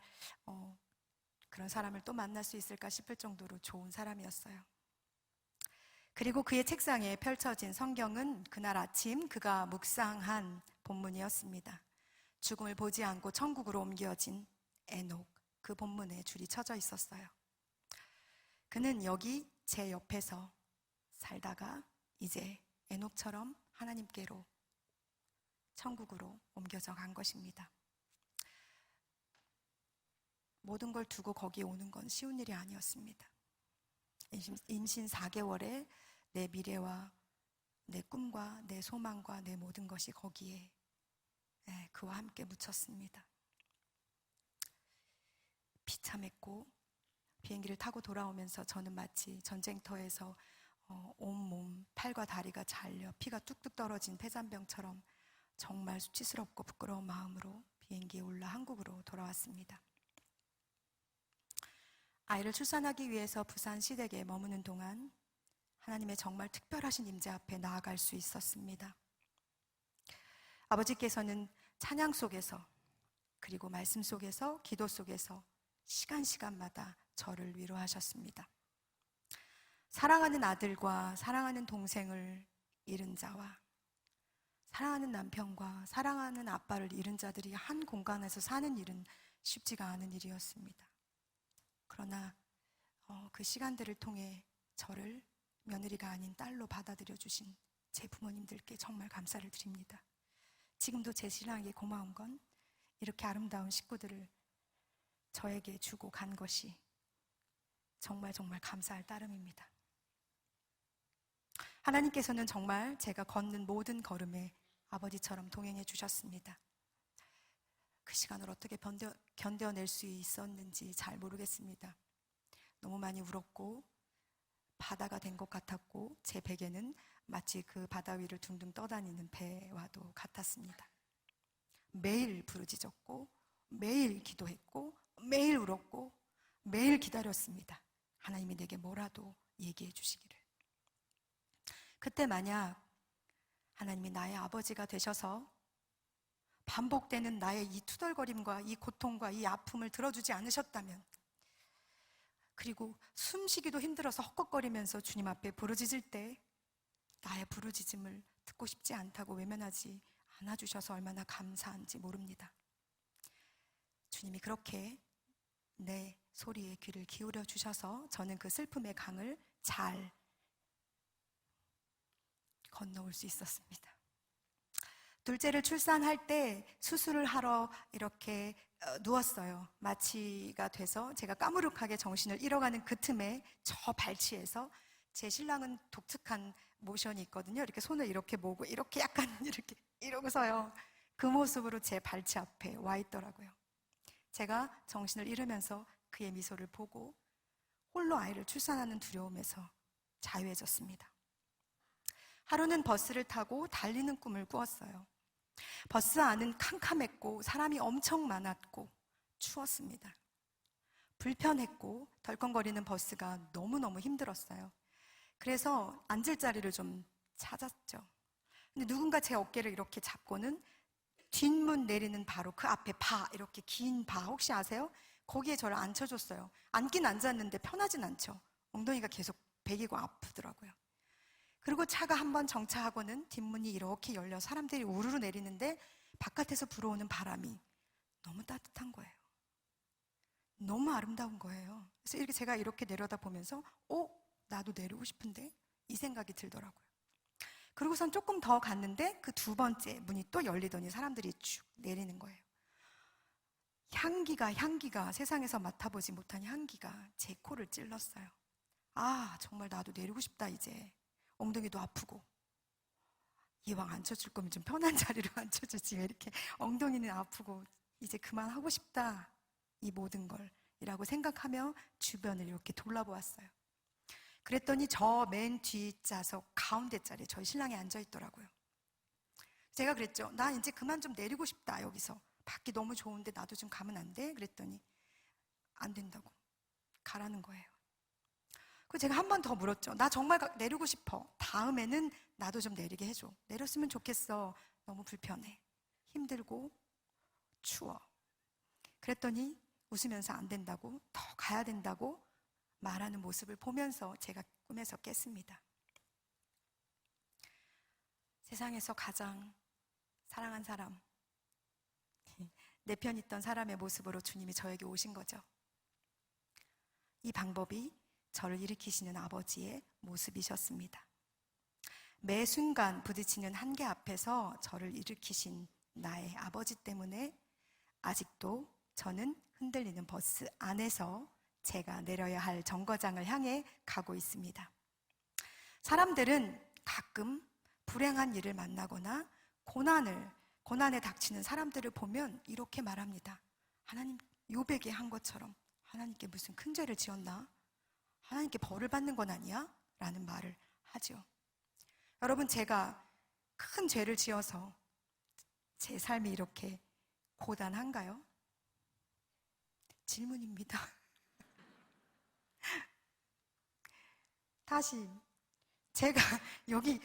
그런 사람을 또 만날 수 있을까 싶을 정도로 좋은 사람이었어요. 그리고 그의 책상에 펼쳐진 성경은 그날 아침 그가 묵상한 본문이었습니다. 죽음을 보지 않고 천국으로 옮겨진 에녹, 그 본문에 줄이 쳐져 있었어요. 그는 여기 제 옆에서 살다가 이제 에녹처럼 하나님께로 천국으로 옮겨져 간 것입니다. 모든 걸 두고 거기에 오는 건 쉬운 일이 아니었습니다. 임신 4개월에 내 미래와 내 꿈과 내 소망과 내 모든 것이 거기에 그와 함께 묻혔습니다. 비참했고 비행기를 타고 돌아오면서 저는 마치 전쟁터에서 온몸 팔과 다리가 잘려 피가 뚝뚝 떨어진 폐잔병처럼 정말 수치스럽고 부끄러운 마음으로 비행기에 올라 한국으로 돌아왔습니다. 아이를 출산하기 위해서 부산 시댁에 머무는 동안 하나님의 정말 특별하신 임재 앞에 나아갈 수 있었습니다. 아버지께서는 찬양 속에서 그리고 말씀 속에서 기도 속에서 시간마다 저를 위로하셨습니다. 사랑하는 아들과 사랑하는 동생을 잃은 자와 사랑하는 남편과 사랑하는 아빠를 잃은 자들이 한 공간에서 사는 일은 쉽지가 않은 일이었습니다. 그러나 그 시간들을 통해 저를 며느리가 아닌 딸로 받아들여 주신 제 부모님들께 정말 감사를 드립니다. 지금도 제 신랑에게 고마운 건 이렇게 아름다운 식구들을 저에게 주고 간 것이 정말 감사할 따름입니다. 하나님께서는 정말 제가 걷는 모든 걸음에 아버지처럼 동행해 주셨습니다. 그 시간을 어떻게 견뎌낼 수 있었는지 잘 모르겠습니다. 너무 많이 울었고 바다가 된 것 같았고 제 베개는 마치 그 바다 위를 둥둥 떠다니는 배와도 같았습니다. 매일 부르짖었고 매일 기도했고 매일 울었고 매일 기다렸습니다. 하나님이 내게 뭐라도 얘기해 주시기를. 그때 만약 하나님이 나의 아버지가 되셔서 반복되는 나의 이 투덜거림과 이 고통과 이 아픔을 들어주지 않으셨다면, 그리고 숨쉬기도 힘들어서 헉헉거리면서 주님 앞에 부르짖을 때 나의 부르짖음을 듣고 싶지 않다고 외면하지 않아주셔서 얼마나 감사한지 모릅니다. 주님이 그렇게 내 소리에 귀를 기울여 주셔서 저는 그 슬픔의 강을 잘 건너올 수 있었습니다. 둘째를 출산할 때 수술을 하러 이렇게 누웠어요. 마취가 돼서 제가 까무룩하게 정신을 잃어가는 그 틈에 저 발치에서 제 신랑은 독특한 모션이 있거든요. 이렇게 손을 이렇게 모으고 이렇게 약간 이렇게 이러고서요. 그 모습으로 제 발치 앞에 와 있더라고요. 제가 정신을 잃으면서 그의 미소를 보고 홀로 아이를 출산하는 두려움에서 자유해졌습니다. 하루는 버스를 타고 달리는 꿈을 꾸었어요. 버스 안은 캄캄했고 사람이 엄청 많았고 추웠습니다. 불편했고 덜컹거리는 버스가 너무너무 힘들었어요. 그래서 앉을 자리를 좀 찾았죠. 근데 누군가 제 어깨를 이렇게 잡고는 뒷문 내리는 바로 그 앞에 바, 이렇게 긴 바 혹시 아세요? 거기에 저를 앉혀줬어요. 앉긴 앉았는데 편하진 않죠. 엉덩이가 계속 베기고 아프더라고요. 그리고 차가 한번 정차하고는 뒷문이 이렇게 열려 사람들이 우르르 내리는데 바깥에서 불어오는 바람이 너무 따뜻한 거예요. 너무 아름다운 거예요. 그래서 이렇게 제가 이렇게 내려다보면서 나도 내리고 싶은데 이 생각이 들더라고요. 그러고선 조금 더 갔는데 그 두 번째 문이 또 열리더니 사람들이 쭉 내리는 거예요. 향기가 세상에서 맡아보지 못한 향기가 제 코를 찔렀어요. 아, 정말 나도 내리고 싶다 이제. 엉덩이도 아프고 이왕 앉혀줄 거면 좀 편한 자리로 앉혀주지 왜 이렇게 엉덩이는 아프고 이제 그만하고 싶다 이 모든 걸 이라고 생각하며 주변을 이렇게 돌아보았어요. 그랬더니 저 맨 뒷좌석 가운데 자리에 저희 신랑이 앉아 있더라고요. 제가 그랬죠. 나 이제 그만 좀 내리고 싶다. 여기서 밖이 너무 좋은데 나도 좀 가면 안 돼? 그랬더니 안 된다고 가라는 거예요. 그리고 제가 한 번 더 물었죠. 나 정말 내리고 싶어. 다음에는 나도 좀 내리게 해줘. 내렸으면 좋겠어. 너무 불편해. 힘들고 추워. 그랬더니 웃으면서 안 된다고, 더 가야 된다고 말하는 모습을 보면서 제가 꿈에서 깼습니다. 세상에서 가장 사랑한 사람, 내 편 있던 사람의 모습으로 주님이 저에게 오신 거죠. 이 방법이 저를 일으키시는 아버지의 모습이셨습니다. 매 순간 부딪히는 한계 앞에서 저를 일으키신 나의 아버지 때문에 아직도 저는 흔들리는 버스 안에서 제가 내려야 할 정거장을 향해 가고 있습니다. 사람들은 가끔 불행한 일을 만나거나 고난에 닥치는 사람들을 보면 이렇게 말합니다. 하나님, 욥에게 한 것처럼 하나님께 무슨 큰 죄를 지었나? 하나님께 벌을 받는 건 아니야? 라는 말을 하죠. 여러분, 제가 큰 죄를 지어서 제 삶이 이렇게 고단한가요? 질문입니다. 다시 제가 여기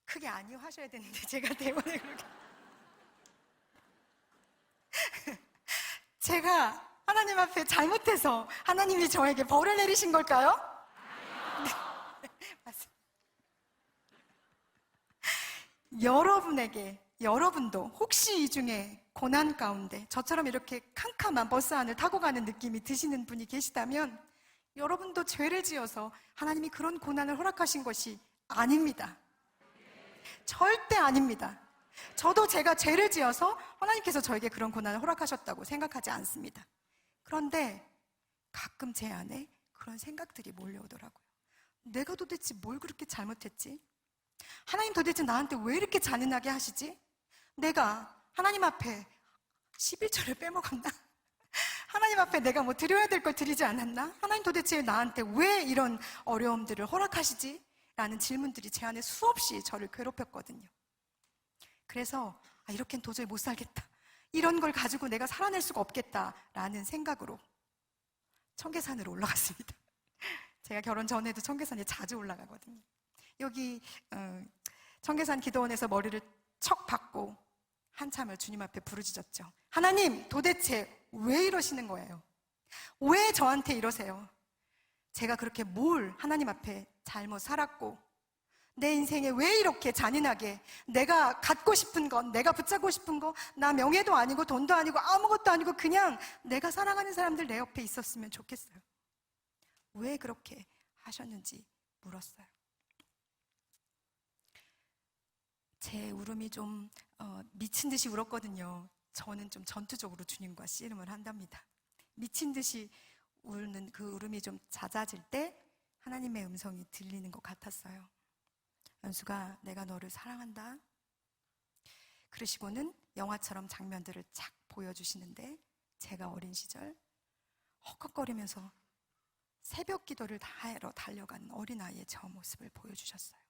크게 아니요 하셔야 되는데 제가 대본에 그렇게 제가 하나님 앞에 잘못해서 하나님이 저에게 벌을 내리신 걸까요? 네, 맞습니다. 여러분도 혹시 이 중에 고난 가운데 저처럼 이렇게 캄캄한 버스 안을 타고 가는 느낌이 드시는 분이 계시다면 여러분도 죄를 지어서 하나님이 그런 고난을 허락하신 것이 아닙니다. 절대 아닙니다. 저도 제가 죄를 지어서 하나님께서 저에게 그런 고난을 허락하셨다고 생각하지 않습니다. 그런데 가끔 제 안에 그런 생각들이 몰려오더라고요. 내가 도대체 뭘 그렇게 잘못했지? 하나님 도대체 나한테 왜 이렇게 잔인하게 하시지? 내가 하나님 앞에 11조를 빼먹었나? 하나님 앞에 내가 뭐 드려야 될 걸 드리지 않았나? 하나님 도대체 나한테 왜 이런 어려움들을 허락하시지? 라는 질문들이 제 안에 수없이 저를 괴롭혔거든요. 그래서 이렇게는 도저히 못 살겠다. 이런 걸 가지고 내가 살아낼 수가 없겠다라는 생각으로 청계산으로 올라갔습니다. 제가 결혼 전에도 청계산에 자주 올라가거든요. 여기 청계산 기도원에서 머리를 척 박고 한참을 주님 앞에 부르짖었죠. 하나님, 도대체 왜 이러시는 거예요? 왜 저한테 이러세요? 제가 그렇게 뭘 하나님 앞에 잘못 살았고 내 인생에 왜 이렇게 잔인하게 내가 갖고 싶은 건, 내가 붙잡고 싶은 거, 나 명예도 아니고 돈도 아니고 아무것도 아니고 그냥 내가 사랑하는 사람들 내 옆에 있었으면 좋겠어요. 왜 그렇게 하셨는지 물었어요. 제 울음이 좀 미친 듯이 울었거든요. 저는 좀 전투적으로 주님과 씨름을 한답니다. 미친 듯이 우는 그 울음이 좀 잦아질 때 하나님의 음성이 들리는 것 같았어요. 연수가, 내가 너를 사랑한다. 그러시고는 영화처럼 장면들을 착 보여주시는데 제가 어린 시절 헉헉거리면서 새벽 기도를 하러 달려간 어린아이의 저 모습을 보여주셨어요.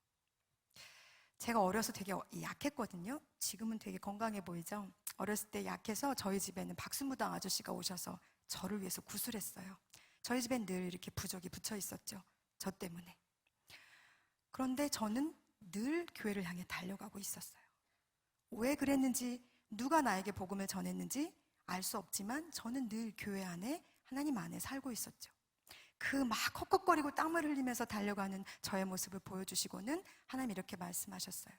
제가 어려서 되게 약했거든요. 지금은 되게 건강해 보이죠? 어렸을 때 약해서 저희 집에는 박수무당 아저씨가 오셔서 저를 위해서 구슬했어요. 저희 집엔 늘 이렇게 부적이 붙여 있었죠. 저 때문에. 그런데 저는 늘 교회를 향해 달려가고 있었어요. 왜 그랬는지, 누가 나에게 복음을 전했는지 알 수 없지만 저는 늘 교회 안에, 하나님 안에 살고 있었죠. 그 막 헉헉거리고 땀을 흘리면서 달려가는 저의 모습을 보여주시고는 하나님 이렇게 말씀하셨어요.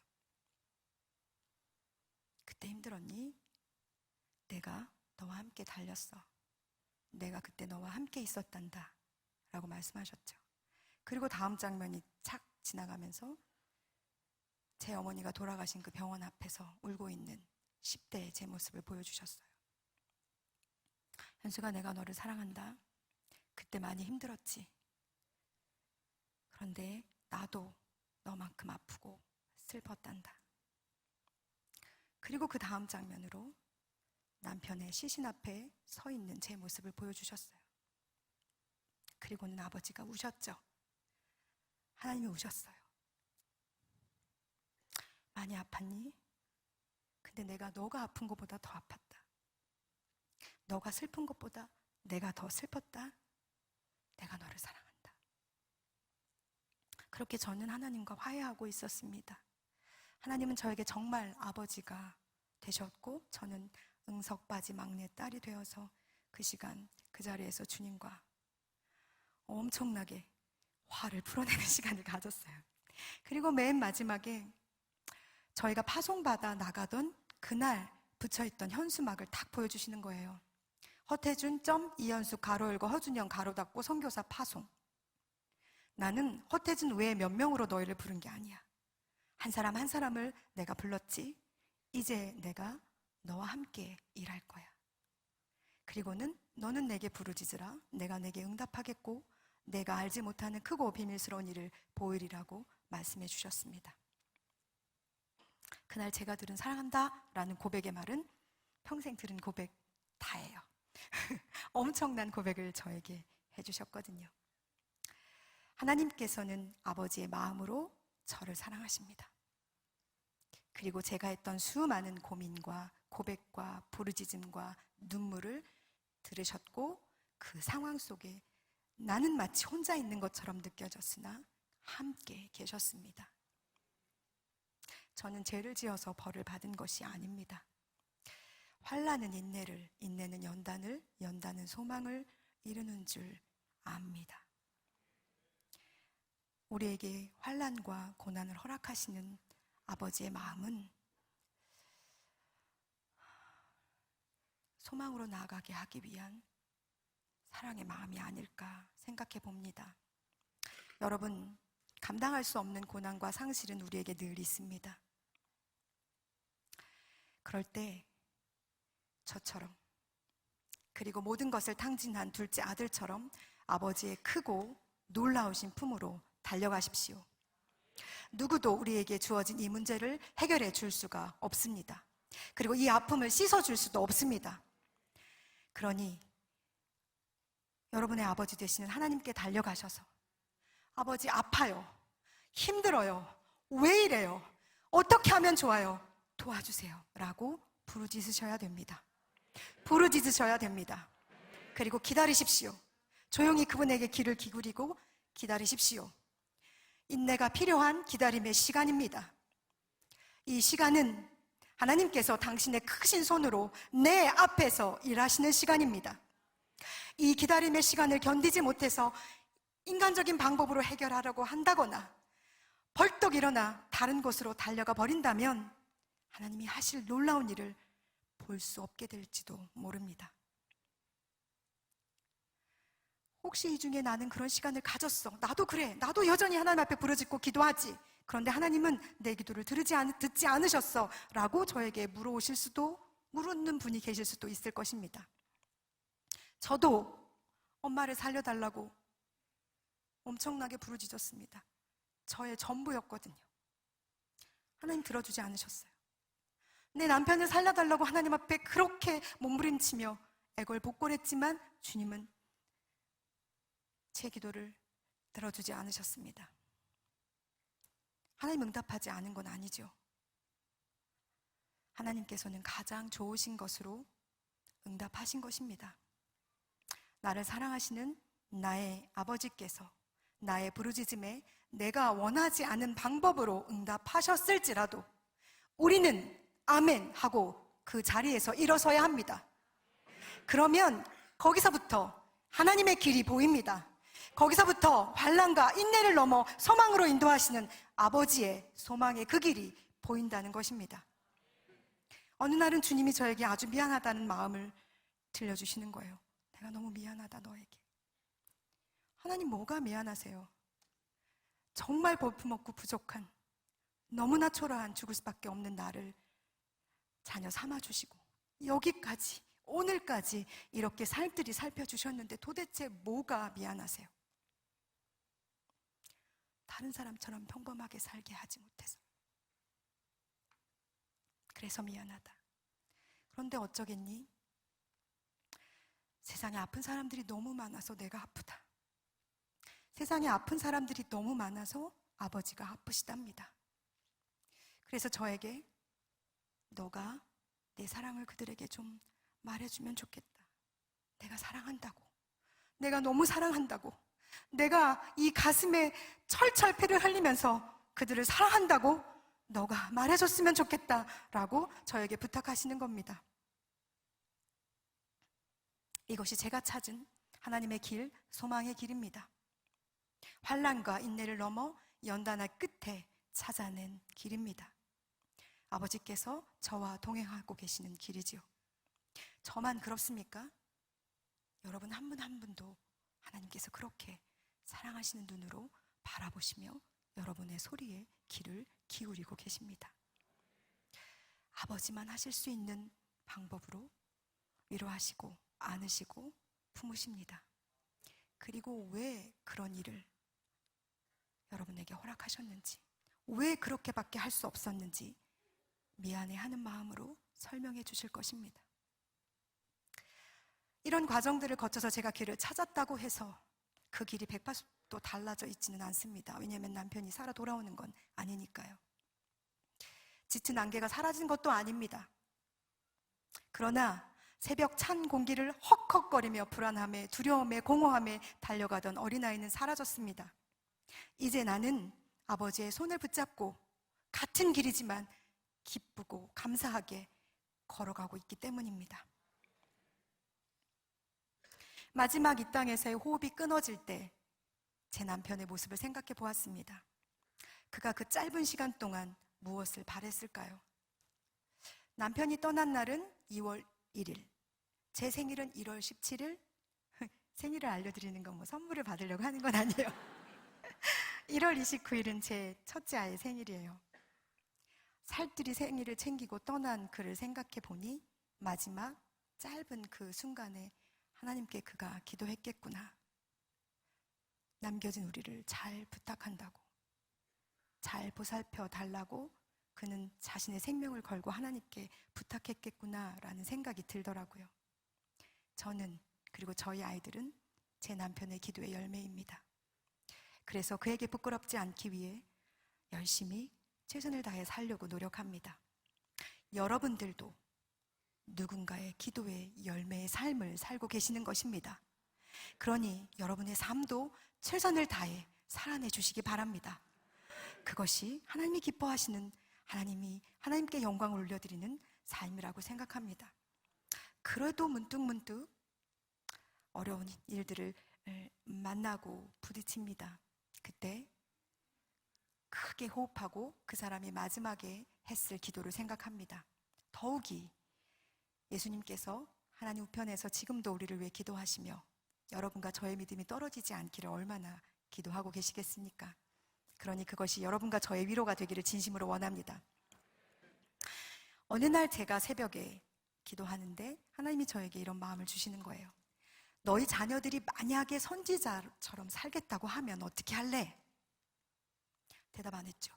그때 힘들었니? 내가 너와 함께 달렸어. 내가 그때 너와 함께 있었단다 라고 말씀하셨죠. 그리고 다음 장면이 착 지나가면서 제 어머니가 돌아가신 그 병원 앞에서 울고 있는 10대의 제 모습을 보여주셨어요. 현수가, 내가 너를 사랑한다. 그때 많이 힘들었지. 그런데 나도 너만큼 아프고 슬펐단다. 그리고 그 다음 장면으로 남편의 시신 앞에 서 있는 제 모습을 보여주셨어요. 그리고는 아버지가 우셨죠. 하나님이 우셨어요. 많이 아팠니? 근데 내가 너가 아픈 것보다 더 아팠다. 너가 슬픈 것보다 내가 더 슬펐다. 내가 너를 사랑한다. 그렇게 저는 하나님과 화해하고 있었습니다. 하나님은 저에게 정말 아버지가 되셨고, 저는 응석바지 막내 딸이 되어서 그 시간 그 자리에서 주님과 엄청나게 화를 풀어내는 시간을 가졌어요. 그리고 맨 마지막에 저희가 파송받아 나가던 그날 붙여있던 현수막을 딱 보여주시는 거예요. 허태준 이현숙 가로 열고 허준영 가로 닫고 선교사 파송. 나는 허태준 외에 몇 명으로 너희를 부른 게 아니야. 한 사람 한 사람을 내가 불렀지. 이제 내가 너와 함께 일할 거야. 그리고는 너는 내게 부르짖으라. 내가 내게 응답하겠고 내가 알지 못하는 크고 비밀스러운 일을 보이리라고 말씀해 주셨습니다. 그날 제가 들은 사랑한다 라는 고백의 말은 평생 들은 고백 다예요. 엄청난 고백을 저에게 해주셨거든요. 하나님께서는 아버지의 마음으로 저를 사랑하십니다. 그리고 제가 했던 수많은 고민과 고백과 부르짖음과 눈물을 들으셨고, 그 상황 속에 나는 마치 혼자 있는 것처럼 느껴졌으나 함께 계셨습니다. 저는 죄를 지어서 벌을 받은 것이 아닙니다. 환난은 인내를, 인내는 연단을, 연단은 소망을 이루는 줄 압니다. 우리에게 환난과 고난을 허락하시는 아버지의 마음은 소망으로 나아가게 하기 위한 사랑의 마음이 아닐까 생각해 봅니다. 여러분, 감당할 수 없는 고난과 상실은 우리에게 늘 있습니다. 그럴 때 저처럼, 그리고 모든 것을 탕진한 둘째 아들처럼 아버지의 크고 놀라우신 품으로 달려가십시오. 누구도 우리에게 주어진 이 문제를 해결해 줄 수가 없습니다. 그리고 이 아픔을 씻어줄 수도 없습니다. 그러니 여러분의 아버지 되시는 하나님께 달려가셔서 아버지 아파요, 힘들어요, 왜 이래요, 어떻게 하면 좋아요, 도와주세요 라고 부르짖으셔야 됩니다. 부르짖으셔야 됩니다. 그리고 기다리십시오. 조용히 그분에게 귀를 기울이고 기다리십시오. 인내가 필요한 기다림의 시간입니다. 이 시간은 하나님께서 당신의 크신 손으로 내 앞에서 일하시는 시간입니다. 이 기다림의 시간을 견디지 못해서 인간적인 방법으로 해결하려고 한다거나 벌떡 일어나 다른 곳으로 달려가 버린다면 하나님이 하실 놀라운 일을 볼 수 없게 될지도 모릅니다. 혹시 이 중에 나는 그런 시간을 가졌어, 나도 그래, 나도 여전히 하나님 앞에 부르짖고 기도하지, 그런데 하나님은 내 기도를 듣지 않으셨어 라고 저에게 물으는 분이 계실 수도 있을 것입니다. 저도 엄마를 살려달라고 엄청나게 부르짖었습니다. 저의 전부였거든요. 하나님 들어주지 않으셨어요. 내 남편을 살려달라고 하나님 앞에 그렇게 몸부림치며 애걸복걸했지만 주님은 제 기도를 들어주지 않으셨습니다. 하나님 응답하지 않은 건 아니죠. 하나님께서는 가장 좋으신 것으로 응답하신 것입니다. 나를 사랑하시는 나의 아버지께서 나의 부르짖음에 내가 원하지 않은 방법으로 응답하셨을지라도 우리는 아멘 하고 그 자리에서 일어서야 합니다. 그러면 거기서부터 하나님의 길이 보입니다. 거기서부터 환난과 인내를 넘어 소망으로 인도하시는 아버지의 소망의 그 길이 보인다는 것입니다. 어느 날은 주님이 저에게 아주 미안하다는 마음을 들려주시는 거예요. 내가 너무 미안하다 너에게. 하나님 뭐가 미안하세요? 정말 볼품없고 부족한, 너무나 초라한, 죽을 수밖에 없는 나를 자녀 삼아주시고 여기까지, 오늘까지 이렇게 살뜰히 살펴주셨는데 도대체 뭐가 미안하세요? 다른 사람처럼 평범하게 살게 하지 못해서. 그래서 미안하다. 그런데 어쩌겠니? 세상에 아픈 사람들이 너무 많아서 내가 아프다. 세상에 아픈 사람들이 너무 많아서 아버지가 아프시답니다. 그래서 저에게 너가 내 사랑을 그들에게 좀 말해주면 좋겠다. 내가 사랑한다고. 내가 너무 사랑한다고. 내가 이 가슴에 철철 피를 흘리면서 그들을 사랑한다고 너가 말해줬으면 좋겠다라고 저에게 부탁하시는 겁니다. 이것이 제가 찾은 하나님의 길, 소망의 길입니다. 환난과 인내를 넘어 연단의 끝에 찾아낸 길입니다. 아버지께서 저와 동행하고 계시는 길이지요. 저만 그렇습니까? 여러분 한 분 한 분도 하나님께서 그렇게 사랑하시는 눈으로 바라보시며 여러분의 소리에 귀를 기울이고 계십니다. 아버지만 하실 수 있는 방법으로 위로하시고 안으시고 품으십니다. 그리고 왜 그런 일을 여러분에게 허락하셨는지, 왜 그렇게밖에 할 수 없었는지 미안해하는 마음으로 설명해 주실 것입니다. 이런 과정들을 거쳐서 제가 길을 찾았다고 해서 그 길이 180도 달라져 있지는 않습니다. 왜냐하면 남편이 살아 돌아오는 건 아니니까요. 짙은 안개가 사라진 것도 아닙니다. 그러나 새벽 찬 공기를 헉헉거리며 불안함에, 두려움에, 공허함에 달려가던 어린아이는 사라졌습니다. 이제 나는 아버지의 손을 붙잡고 같은 길이지만 기쁘고 감사하게 걸어가고 있기 때문입니다. 마지막 이 땅에서의 호흡이 끊어질 때 제 남편의 모습을 생각해 보았습니다. 그가 그 짧은 시간 동안 무엇을 바랬을까요? 남편이 떠난 날은 2월 1일, 제 생일은 1월 17일. 생일을 알려드리는 건 뭐 선물을 받으려고 하는 건 아니에요. 1월 29일은 제 첫째 아이의 생일이에요. 살뜰히 생일을 챙기고 떠난 그를 생각해 보니 마지막 짧은 그 순간에 하나님께 그가 기도했겠구나. 남겨진 우리를 잘 부탁한다고, 잘 보살펴 달라고 그는 자신의 생명을 걸고 하나님께 부탁했겠구나라는 생각이 들더라고요. 저는, 그리고 저희 아이들은 제 남편의 기도의 열매입니다. 그래서 그에게 부끄럽지 않기 위해 열심히 최선을 다해 살려고 노력합니다. 여러분들도 누군가의 기도의 열매의 삶을 살고 계시는 것입니다. 그러니 여러분의 삶도 최선을 다해 살아내 주시기 바랍니다. 그것이 하나님이 기뻐하시는, 하나님께 영광을 올려드리는 삶이라고 생각합니다. 그래도 문득문득 어려운 일들을 만나고 부딪힙니다. 그때 크게 호흡하고 그 사람이 마지막에 했을 기도를 생각합니다. 더욱이 예수님께서 하나님 우편에서 지금도 우리를 위해 기도하시며 여러분과 저의 믿음이 떨어지지 않기를 얼마나 기도하고 계시겠습니까? 그러니 그것이 여러분과 저의 위로가 되기를 진심으로 원합니다. 어느 날 제가 새벽에 기도하는데 하나님이 저에게 이런 마음을 주시는 거예요. 너희 자녀들이 만약에 선지자처럼 살겠다고 하면 어떻게 할래? 대답 안 했죠.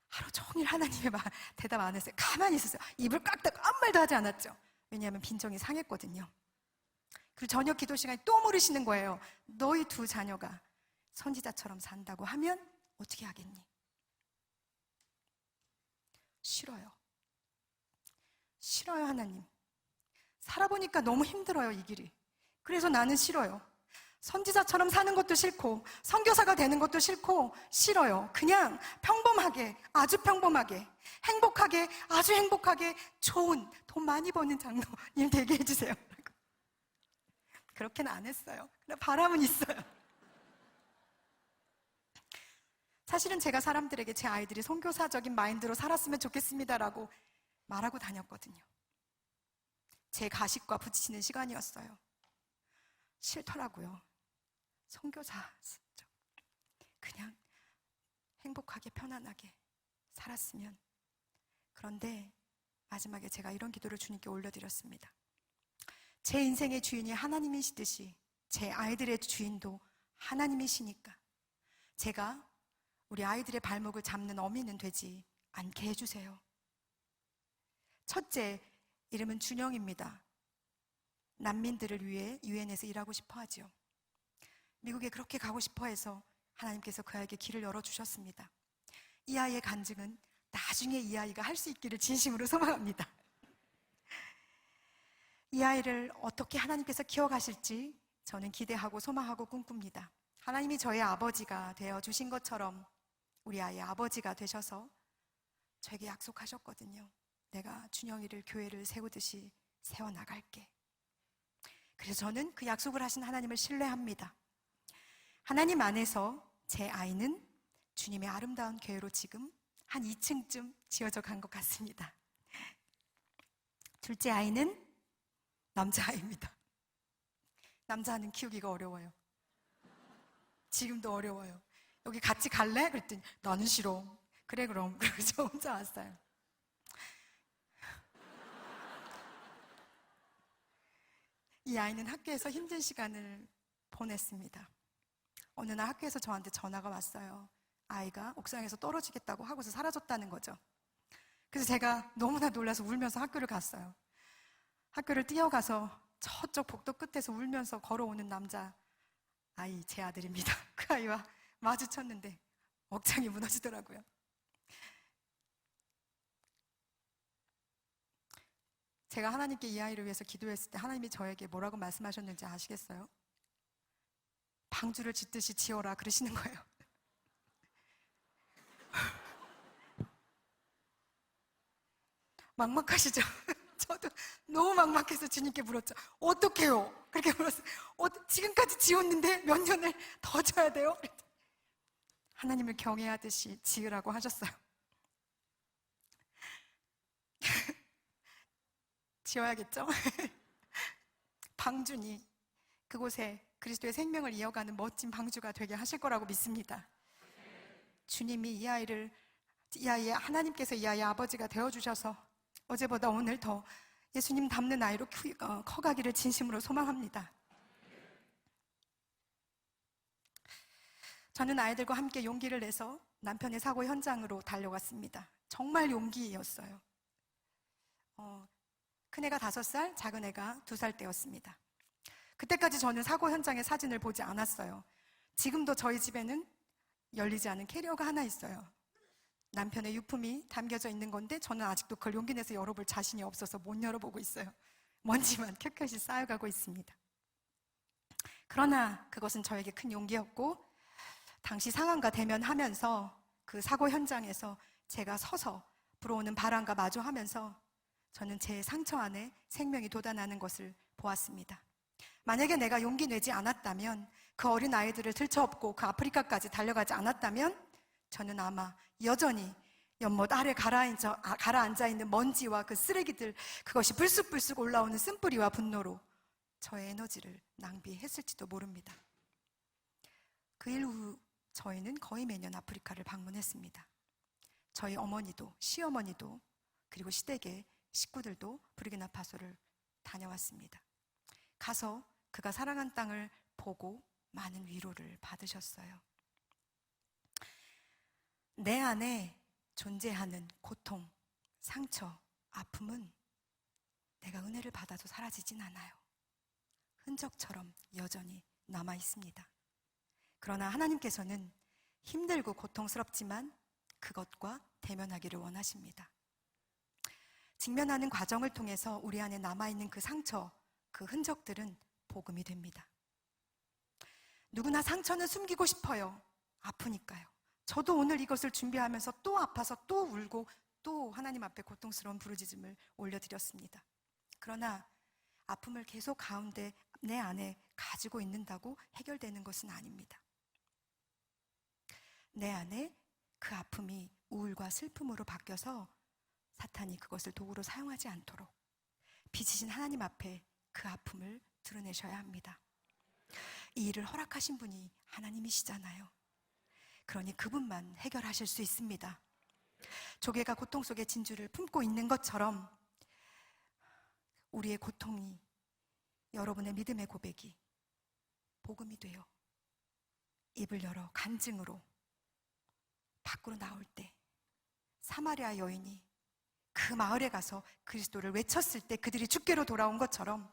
하루 종일 하나님의 말 대답 안 했어요. 가만히 있었어요. 입을 꽉 닫고 아무 말도 하지 않았죠. 왜냐하면 빈정이 상했거든요. 그리고 저녁 기도 시간에 또 물으시는 거예요. 너희 두 자녀가 선지자처럼 산다고 하면 어떻게 하겠니? 싫어요. 싫어요, 하나님. 살아보니까 너무 힘들어요, 이 길이. 그래서 나는 싫어요. 선지자처럼 사는 것도 싫고 선교사가 되는 것도 싫고 싫어요. 그냥 평범하게, 아주 평범하게, 행복하게, 아주 행복하게 좋은 돈 많이 버는 장로님 되게 해주세요. 그렇게는 안 했어요. 그냥 바람은 있어요. 사실은 제가 사람들에게 제 아이들이 선교사적인 마인드로 살았으면 좋겠습니다라고 말하고 다녔거든요. 제 가식과 부딪히는 시간이었어요. 싫더라고요. 선교사 그냥 행복하게 편안하게 살았으면. 그런데 마지막에 제가 이런 기도를 주님께 올려드렸습니다. 제 인생의 주인이 하나님이시듯이 제 아이들의 주인도 하나님이시니까 제가 우리 아이들의 발목을 잡는 어미는 되지 않게 해주세요. 첫째, 이름은 준영입니다. 난민들을 위해 유엔에서 일하고 싶어 하죠. 미국에 그렇게 가고 싶어 해서 하나님께서 그 아이에게 길을 열어주셨습니다. 이 아이의 간증은 나중에 이 아이가 할 수 있기를 진심으로 소망합니다. 이 아이를 어떻게 하나님께서 키워가실지 저는 기대하고 소망하고 꿈꿉니다. 하나님이 저의 아버지가 되어주신 것처럼 우리 아이의 아버지가 되셔서 저에게 약속하셨거든요. 내가 준영이를 교회를 세우듯이 세워나갈게. 그래서 저는 그 약속을 하신 하나님을 신뢰합니다. 하나님 안에서 제 아이는 주님의 아름다운 교회로 지금 한 2층쯤 지어져 간 것 같습니다. 둘째 아이는 남자아이입니다. 남자는 키우기가 어려워요. 지금도 어려워요. 여기 같이 갈래? 그랬더니 나는 싫어. 그래 그럼. 그리고 저 혼자 왔어요. 이 아이는 학교에서 힘든 시간을 보냈습니다. 어느 날 학교에서 저한테 전화가 왔어요. 아이가 옥상에서 떨어지겠다고 하고서 사라졌다는 거죠. 그래서 제가 너무나 놀라서 울면서 학교를 갔어요. 학교를 뛰어가서 저쪽 복도 끝에서 울면서 걸어오는 남자 아이, 제 아들입니다. 그 아이와 마주쳤는데 억장이 무너지더라고요. 제가 하나님께 이 아이를 위해서 기도했을 때 하나님이 저에게 뭐라고 말씀하셨는지 아시겠어요? 방주를 짓듯이 지어라 그러시는 거예요. 막막하시죠? 저도 너무 막막해서 주님께 물었죠. 어떡해요? 그렇게 물었어요. 지금까지 지었는데 몇 년을 더 져야 돼요? 하나님을 경외하듯이 지으라고 하셨어요. 지어야겠죠? 방주니 그곳에 그리스도의 생명을 이어가는 멋진 방주가 되게 하실 거라고 믿습니다. 주님이 이 아이의 하나님께서 이 아이의 아버지가 되어주셔서 어제보다 오늘 더 예수님 닮는 아이로 커가기를 진심으로 소망합니다. 저는 아이들과 함께 용기를 내서 남편의 사고 현장으로 달려갔습니다. 정말 용기였어요. 큰애가 5살, 작은애가 2살 때였습니다. 그때까지 저는 사고 현장의 사진을 보지 않았어요. 지금도 저희 집에는 열리지 않은 캐리어가 하나 있어요. 남편의 유품이 담겨져 있는 건데 저는 아직도 그걸 용기 내서 열어볼 자신이 없어서 못 열어보고 있어요. 먼지만 켜켜이 쌓여가고 있습니다. 그러나 그것은 저에게 큰 용기였고 당시 상황과 대면하면서 그 사고 현장에서 제가 서서 불어오는 바람과 마주하면서 저는 제 상처 안에 생명이 돋아나는 것을 보았습니다. 만약에 내가 용기 내지 않았다면, 그 어린 아이들을 들쳐업고 그 아프리카까지 달려가지 않았다면 저는 아마 여전히 연못 아래 가라앉아 있는 먼지와 그 쓰레기들, 그것이 불쑥불쑥 올라오는 쓴뿌리와 분노로 저의 에너지를 낭비했을지도 모릅니다. 그 이후 저희는 거의 매년 아프리카를 방문했습니다. 저희 어머니도 시어머니도 그리고 시댁의 식구들도 부르키나파소를 다녀왔습니다. 가서 그가 살아간 땅을 보고 많은 위로를 받으셨어요. 내 안에 존재하는 고통, 상처, 아픔은 내가 은혜를 받아도 사라지진 않아요. 흔적처럼 여전히 남아 있습니다. 그러나 하나님께서는 힘들고 고통스럽지만 그것과 대면하기를 원하십니다. 직면하는 과정을 통해서 우리 안에 남아있는 그 상처, 그 흔적들은 복음이 됩니다. 누구나 상처는 숨기고 싶어요. 아프니까요. 저도 오늘 이것을 준비하면서 또 아파서 또 울고 또 하나님 앞에 고통스러운 부르짖음을 올려드렸습니다. 그러나 아픔을 계속 가운데 내 안에 가지고 있는다고 해결되는 것은 아닙니다. 내 안에 그 아픔이 우울과 슬픔으로 바뀌어서 사탄이 그것을 도구로 사용하지 않도록 빚으신 하나님 앞에 그 아픔을 드러내셔야 합니다. 이 일을 허락하신 분이 하나님이시잖아요. 그러니 그분만 해결하실 수 있습니다. 조개가 고통 속에 진주를 품고 있는 것처럼 우리의 고통이, 여러분의 믿음의 고백이 복음이 돼요. 입을 열어 간증으로 밖으로 나올 때 사마리아 여인이 그 마을에 가서 그리스도를 외쳤을 때 그들이 주께로 돌아온 것처럼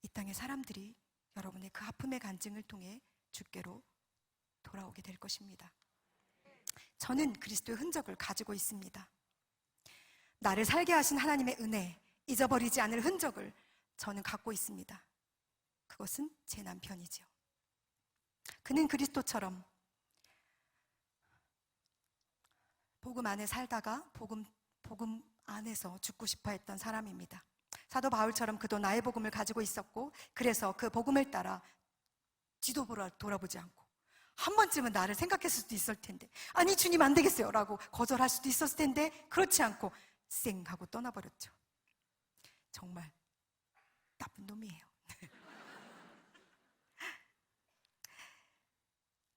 이 땅의 사람들이 여러분의 그 아픔의 간증을 통해 주께로 돌아오게 될 것입니다. 저는 그리스도의 흔적을 가지고 있습니다. 나를 살게 하신 하나님의 은혜, 잊어버리지 않을 흔적을 저는 갖고 있습니다. 그것은 제 남편이죠. 그는 그리스도처럼 복음 안에 살다가 복음 안에서 죽고 싶어 했던 사람입니다. 사도 바울처럼 그도 나의 복음을 가지고 있었고, 그래서 그 복음을 따라 뒤도 돌아보지 않고 한 번쯤은 나를 생각했을 수도 있을 텐데, 아니 주님 안 되겠어요 라고 거절할 수도 있었을 텐데, 그렇지 않고 쌩 하고 떠나버렸죠. 정말 나쁜 놈이에요.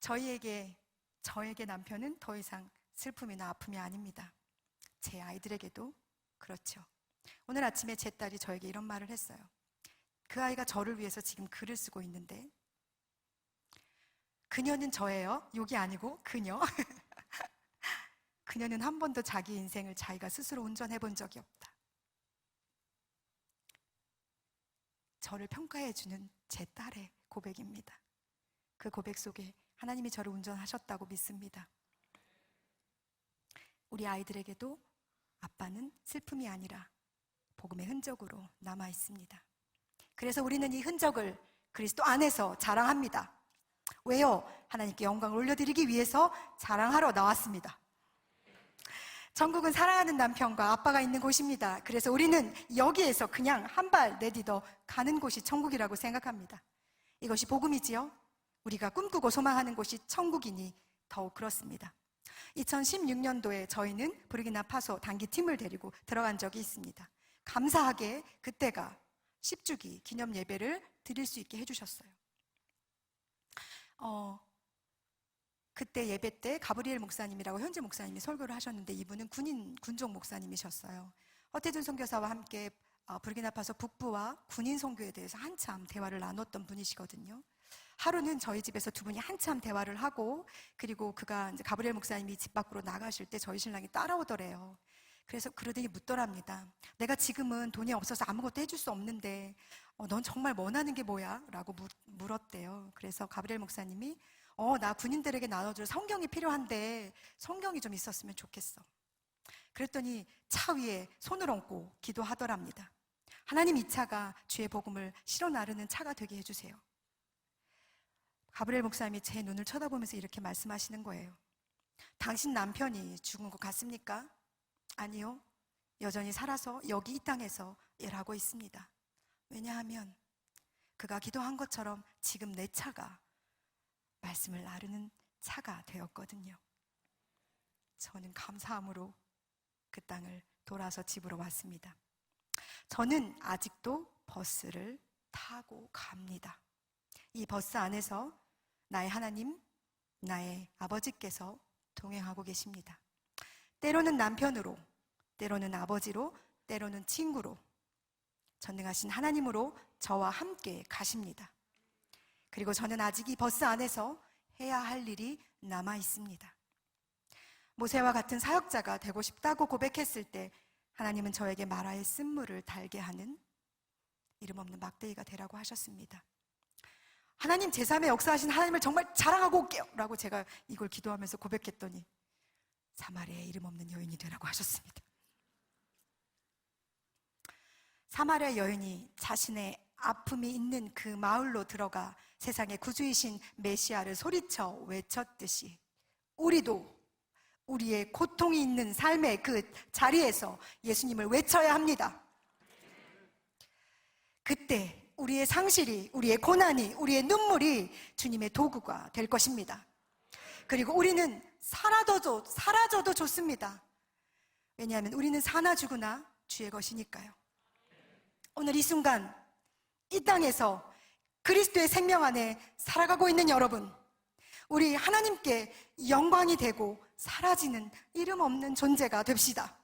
저에게 남편은 더 이상 슬픔이나 아픔이 아닙니다. 제 아이들에게도 그렇죠. 오늘 아침에 제 딸이 저에게 이런 말을 했어요. 그 아이가 저를 위해서 지금 글을 쓰고 있는데, 그녀는 저예요. 욕이 아니고 그녀. 그녀는 한 번도 자기 인생을 자기가 스스로 운전해 본 적이 없다. 저를 평가해 주는 제 딸의 고백입니다. 그 고백 속에 하나님이 저를 운전하셨다고 믿습니다. 우리 아이들에게도 아빠는 슬픔이 아니라 복음의 흔적으로 남아 있습니다. 그래서 우리는 이 흔적을 그리스도 안에서 자랑합니다. 왜요? 하나님께 영광을 올려드리기 위해서 자랑하러 나왔습니다. 천국은 사랑하는 남편과 아빠가 있는 곳입니다. 그래서 우리는 여기에서 그냥 한 발 내디뎌 가는 곳이 천국이라고 생각합니다. 이것이 복음이지요. 우리가 꿈꾸고 소망하는 곳이 천국이니 더욱 그렇습니다. 2016년도에 저희는 부르키나파소 단기팀을 데리고 들어간 적이 있습니다. 감사하게 그때가 10주기 기념 예배를 드릴 수 있게 해주셨어요. 그때 예배 때 가브리엘 목사님이라고 현재 목사님이 설교를 하셨는데, 이분은 군종 목사님이셨어요. 허태준 선교사와 함께 부르키나파소 북부와 군인 선교에 대해서 한참 대화를 나눴던 분이시거든요. 하루는 저희 집에서 두 분이 한참 대화를 하고, 그리고 그가 이제 가브리엘 목사님이 집 밖으로 나가실 때 저희 신랑이 따라오더래요. 그래서 그러더니 묻더랍니다. 내가 지금은 돈이 없어서 아무것도 해줄 수 없는데 넌 정말 원하는 게 뭐야? 라고 물었대요. 그래서 가브리엘 목사님이 나 군인들에게 나눠줄 성경이 필요한데 성경이 좀 있었으면 좋겠어. 그랬더니 차 위에 손을 얹고 기도하더랍니다. 하나님, 이 차가 주의 복음을 실어 나르는 차가 되게 해주세요. 가브리엘 목사님이 제 눈을 쳐다보면서 이렇게 말씀하시는 거예요. 당신 남편이 죽은 것 같습니까? 아니요. 여전히 살아서 여기 이 땅에서 일하고 있습니다. 왜냐하면 그가 기도한 것처럼 지금 내 차가 말씀을 나르는 차가 되었거든요. 저는 감사함으로 그 땅을 돌아서 집으로 왔습니다. 저는 아직도 버스를 타고 갑니다. 이 버스 안에서 나의 하나님, 나의 아버지께서 동행하고 계십니다. 때로는 남편으로, 때로는 아버지로, 때로는 친구로, 전능하신 하나님으로 저와 함께 가십니다. 그리고 저는 아직 이 버스 안에서 해야 할 일이 남아 있습니다. 모세와 같은 사역자가 되고 싶다고 고백했을 때 하나님은 저에게 마라의 쓴물을 달게 하는 이름 없는 막대기가 되라고 하셨습니다. 하나님, 제3의 역사하신 하나님을 정말 자랑하고 올게요 라고 제가 이걸 기도하면서 고백했더니 사마리아의 이름 없는 여인이 되라고 하셨습니다. 사마리아 여인이 자신의 아픔이 있는 그 마을로 들어가 세상의 구주이신 메시아를 소리쳐 외쳤듯이 우리도 우리의 고통이 있는 삶의 그 자리에서 예수님을 외쳐야 합니다. 그때 우리의 상실이, 우리의 고난이, 우리의 눈물이 주님의 도구가 될 것입니다. 그리고 우리는 사라져도 좋습니다. 왜냐하면 우리는 사나 죽으나 주의 것이니까요. 오늘 이 순간 이 땅에서 그리스도의 생명 안에 살아가고 있는 여러분, 우리 하나님께 영광이 되고 사라지는 이름 없는 존재가 됩시다.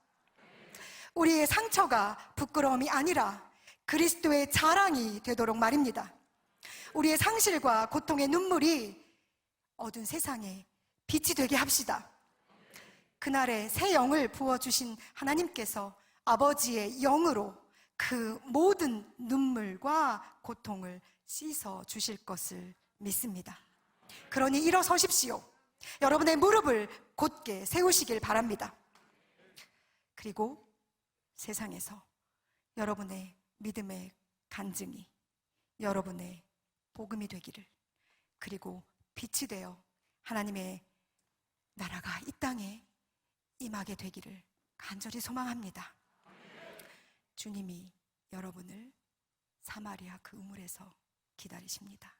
우리의 상처가 부끄러움이 아니라 그리스도의 자랑이 되도록 말입니다. 우리의 상실과 고통의 눈물이 어두운 세상에 빛이 되게 합시다. 그날에 새 영을 부어주신 하나님께서 아버지의 영으로 그 모든 눈물과 고통을 씻어 주실 것을 믿습니다. 그러니 일어서십시오. 여러분의 무릎을 곧게 세우시길 바랍니다. 그리고 세상에서 여러분의 믿음의 간증이 여러분의 복음이 되기를, 그리고 빛이 되어 하나님의 나라가 이 땅에 임하게 되기를 간절히 소망합니다. 주님이 여러분을 사마리아 그 우물에서 기다리십니다.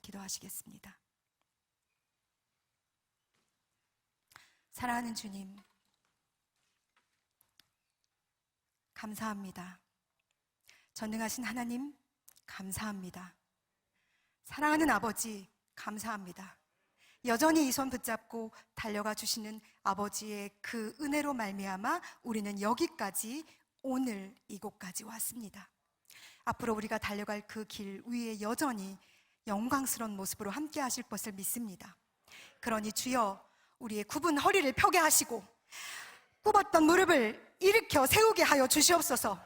기도하시겠습니다. 사랑하는 주님, 감사합니다. 전능하신 하나님, 감사합니다. 사랑하는 아버지, 감사합니다. 여전히 이 손 붙잡고 달려가 주시는 아버지의 그 은혜로 말미암아 우리는 여기까지, 오늘 이곳까지 왔습니다. 앞으로 우리가 달려갈 그 길 위에 여전히 영광스러운 모습으로 함께 하실 것을 믿습니다. 그러니 주여, 우리의 굽은 허리를 펴게 하시고 굽었던 무릎을 일으켜 세우게 하여 주시옵소서.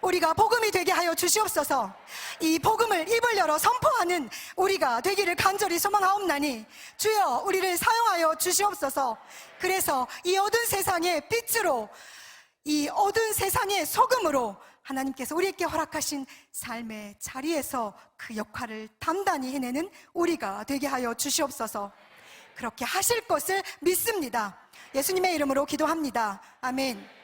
우리가 복음이 되게 하여 주시옵소서. 이 복음을 입을 열어 선포하는 우리가 되기를 간절히 소망하옵나니 주여, 우리를 사용하여 주시옵소서. 그래서 이 어두운 세상의 빛으로, 이 어두운 세상의 소금으로 하나님께서 우리에게 허락하신 삶의 자리에서 그 역할을 단단히 해내는 우리가 되게 하여 주시옵소서. 그렇게 하실 것을 믿습니다. 예수님의 이름으로 기도합니다. 아멘.